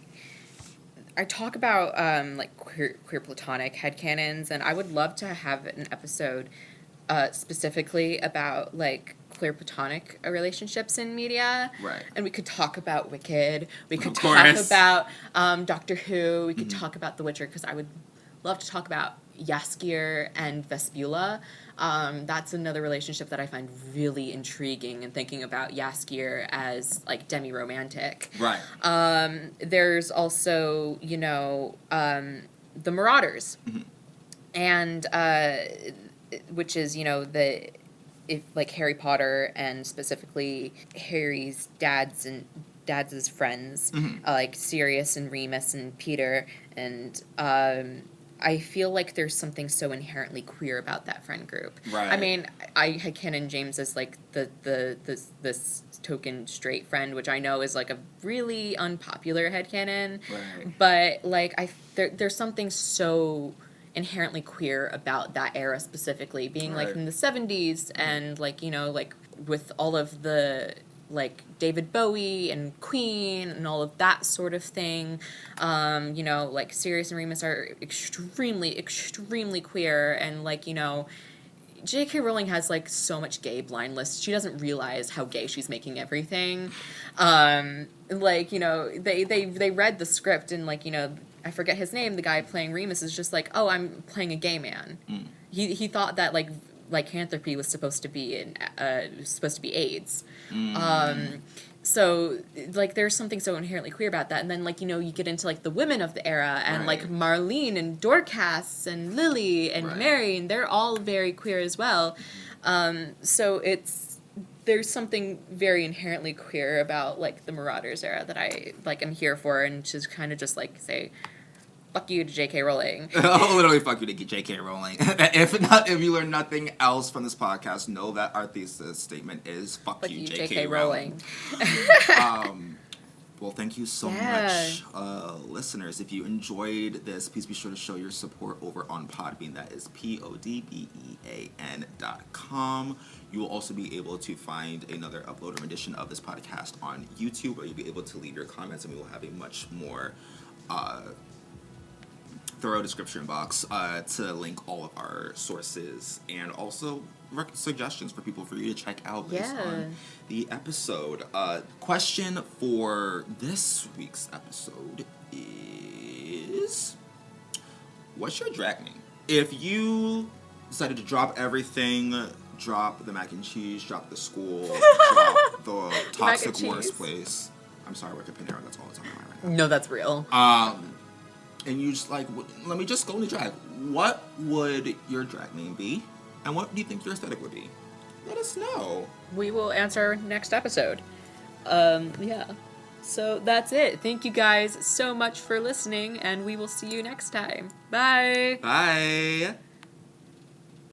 talk about, like, queer platonic headcanons, and I would love to have an episode specifically about, like, queer platonic relationships in media. Right. And we could talk about Wicked. We could talk about Doctor Who. We could talk about The Witcher, because I would love to talk about Jaskier and Vespula. That's another relationship that I find really intriguing, and thinking about Jaskier as like demi-romantic. Right. There's also, you know, the Marauders. And which is, you know, like Harry Potter, and specifically Harry's dad's friends, like Sirius and Remus and Peter, and I feel like there's something so inherently queer about that friend group. Right. I mean, I had canon James as like this token straight friend, which I know is like a really unpopular headcanon. Right. But like there's something so inherently queer about that era, specifically being like in the 70s, and like, you know, like with all of the like David Bowie and Queen and all of that sort of thing. You know, like Sirius and Remus are extremely queer, and like, you know, J.K. Rowling has like so much gay blindness. She doesn't realize how gay she's making everything. Like, you know, they read the script, and like, you know, I forget his name, the guy playing Remus is just like, oh, I'm playing a gay man. He thought that like lycanthropy was supposed to be AIDS. So like there's something so inherently queer about that. And then like, you know, you get into like the women of the era, and like Marlene and Dorcas and Lily and Mary, and they're all very queer as well. So there's something very inherently queer about like the Marauders era that I like am here for, and just kind of just like say, fuck you to J.K. Rowling. Oh, literally fuck you to J.K. Rowling. If you learn nothing else from this podcast, know that our thesis statement is fuck you, J.K. Rowling. Well, thank you so much, listeners. If you enjoyed this, please be sure to show your support over on Podbean. That is podbean.com. You will also be able to find another upload or edition of this podcast on YouTube, where you'll be able to leave your comments, and we will have a much more thorough description box to link all of our sources, and also suggestions for people for you to check out based on the episode. Question for this week's episode is, what's your drag name? If you decided to drop everything, drop the mac and cheese, drop the school, drop the toxic workplace. I'm sorry, we're comparing that's all that's on my mind right now. No, that's real. And you just like, let me just go into drag. What would your drag name be? And what do you think your aesthetic would be? Let us know. We will answer next episode. Yeah. So that's it. Thank you guys so much for listening, and we will see you next time. Bye. Bye.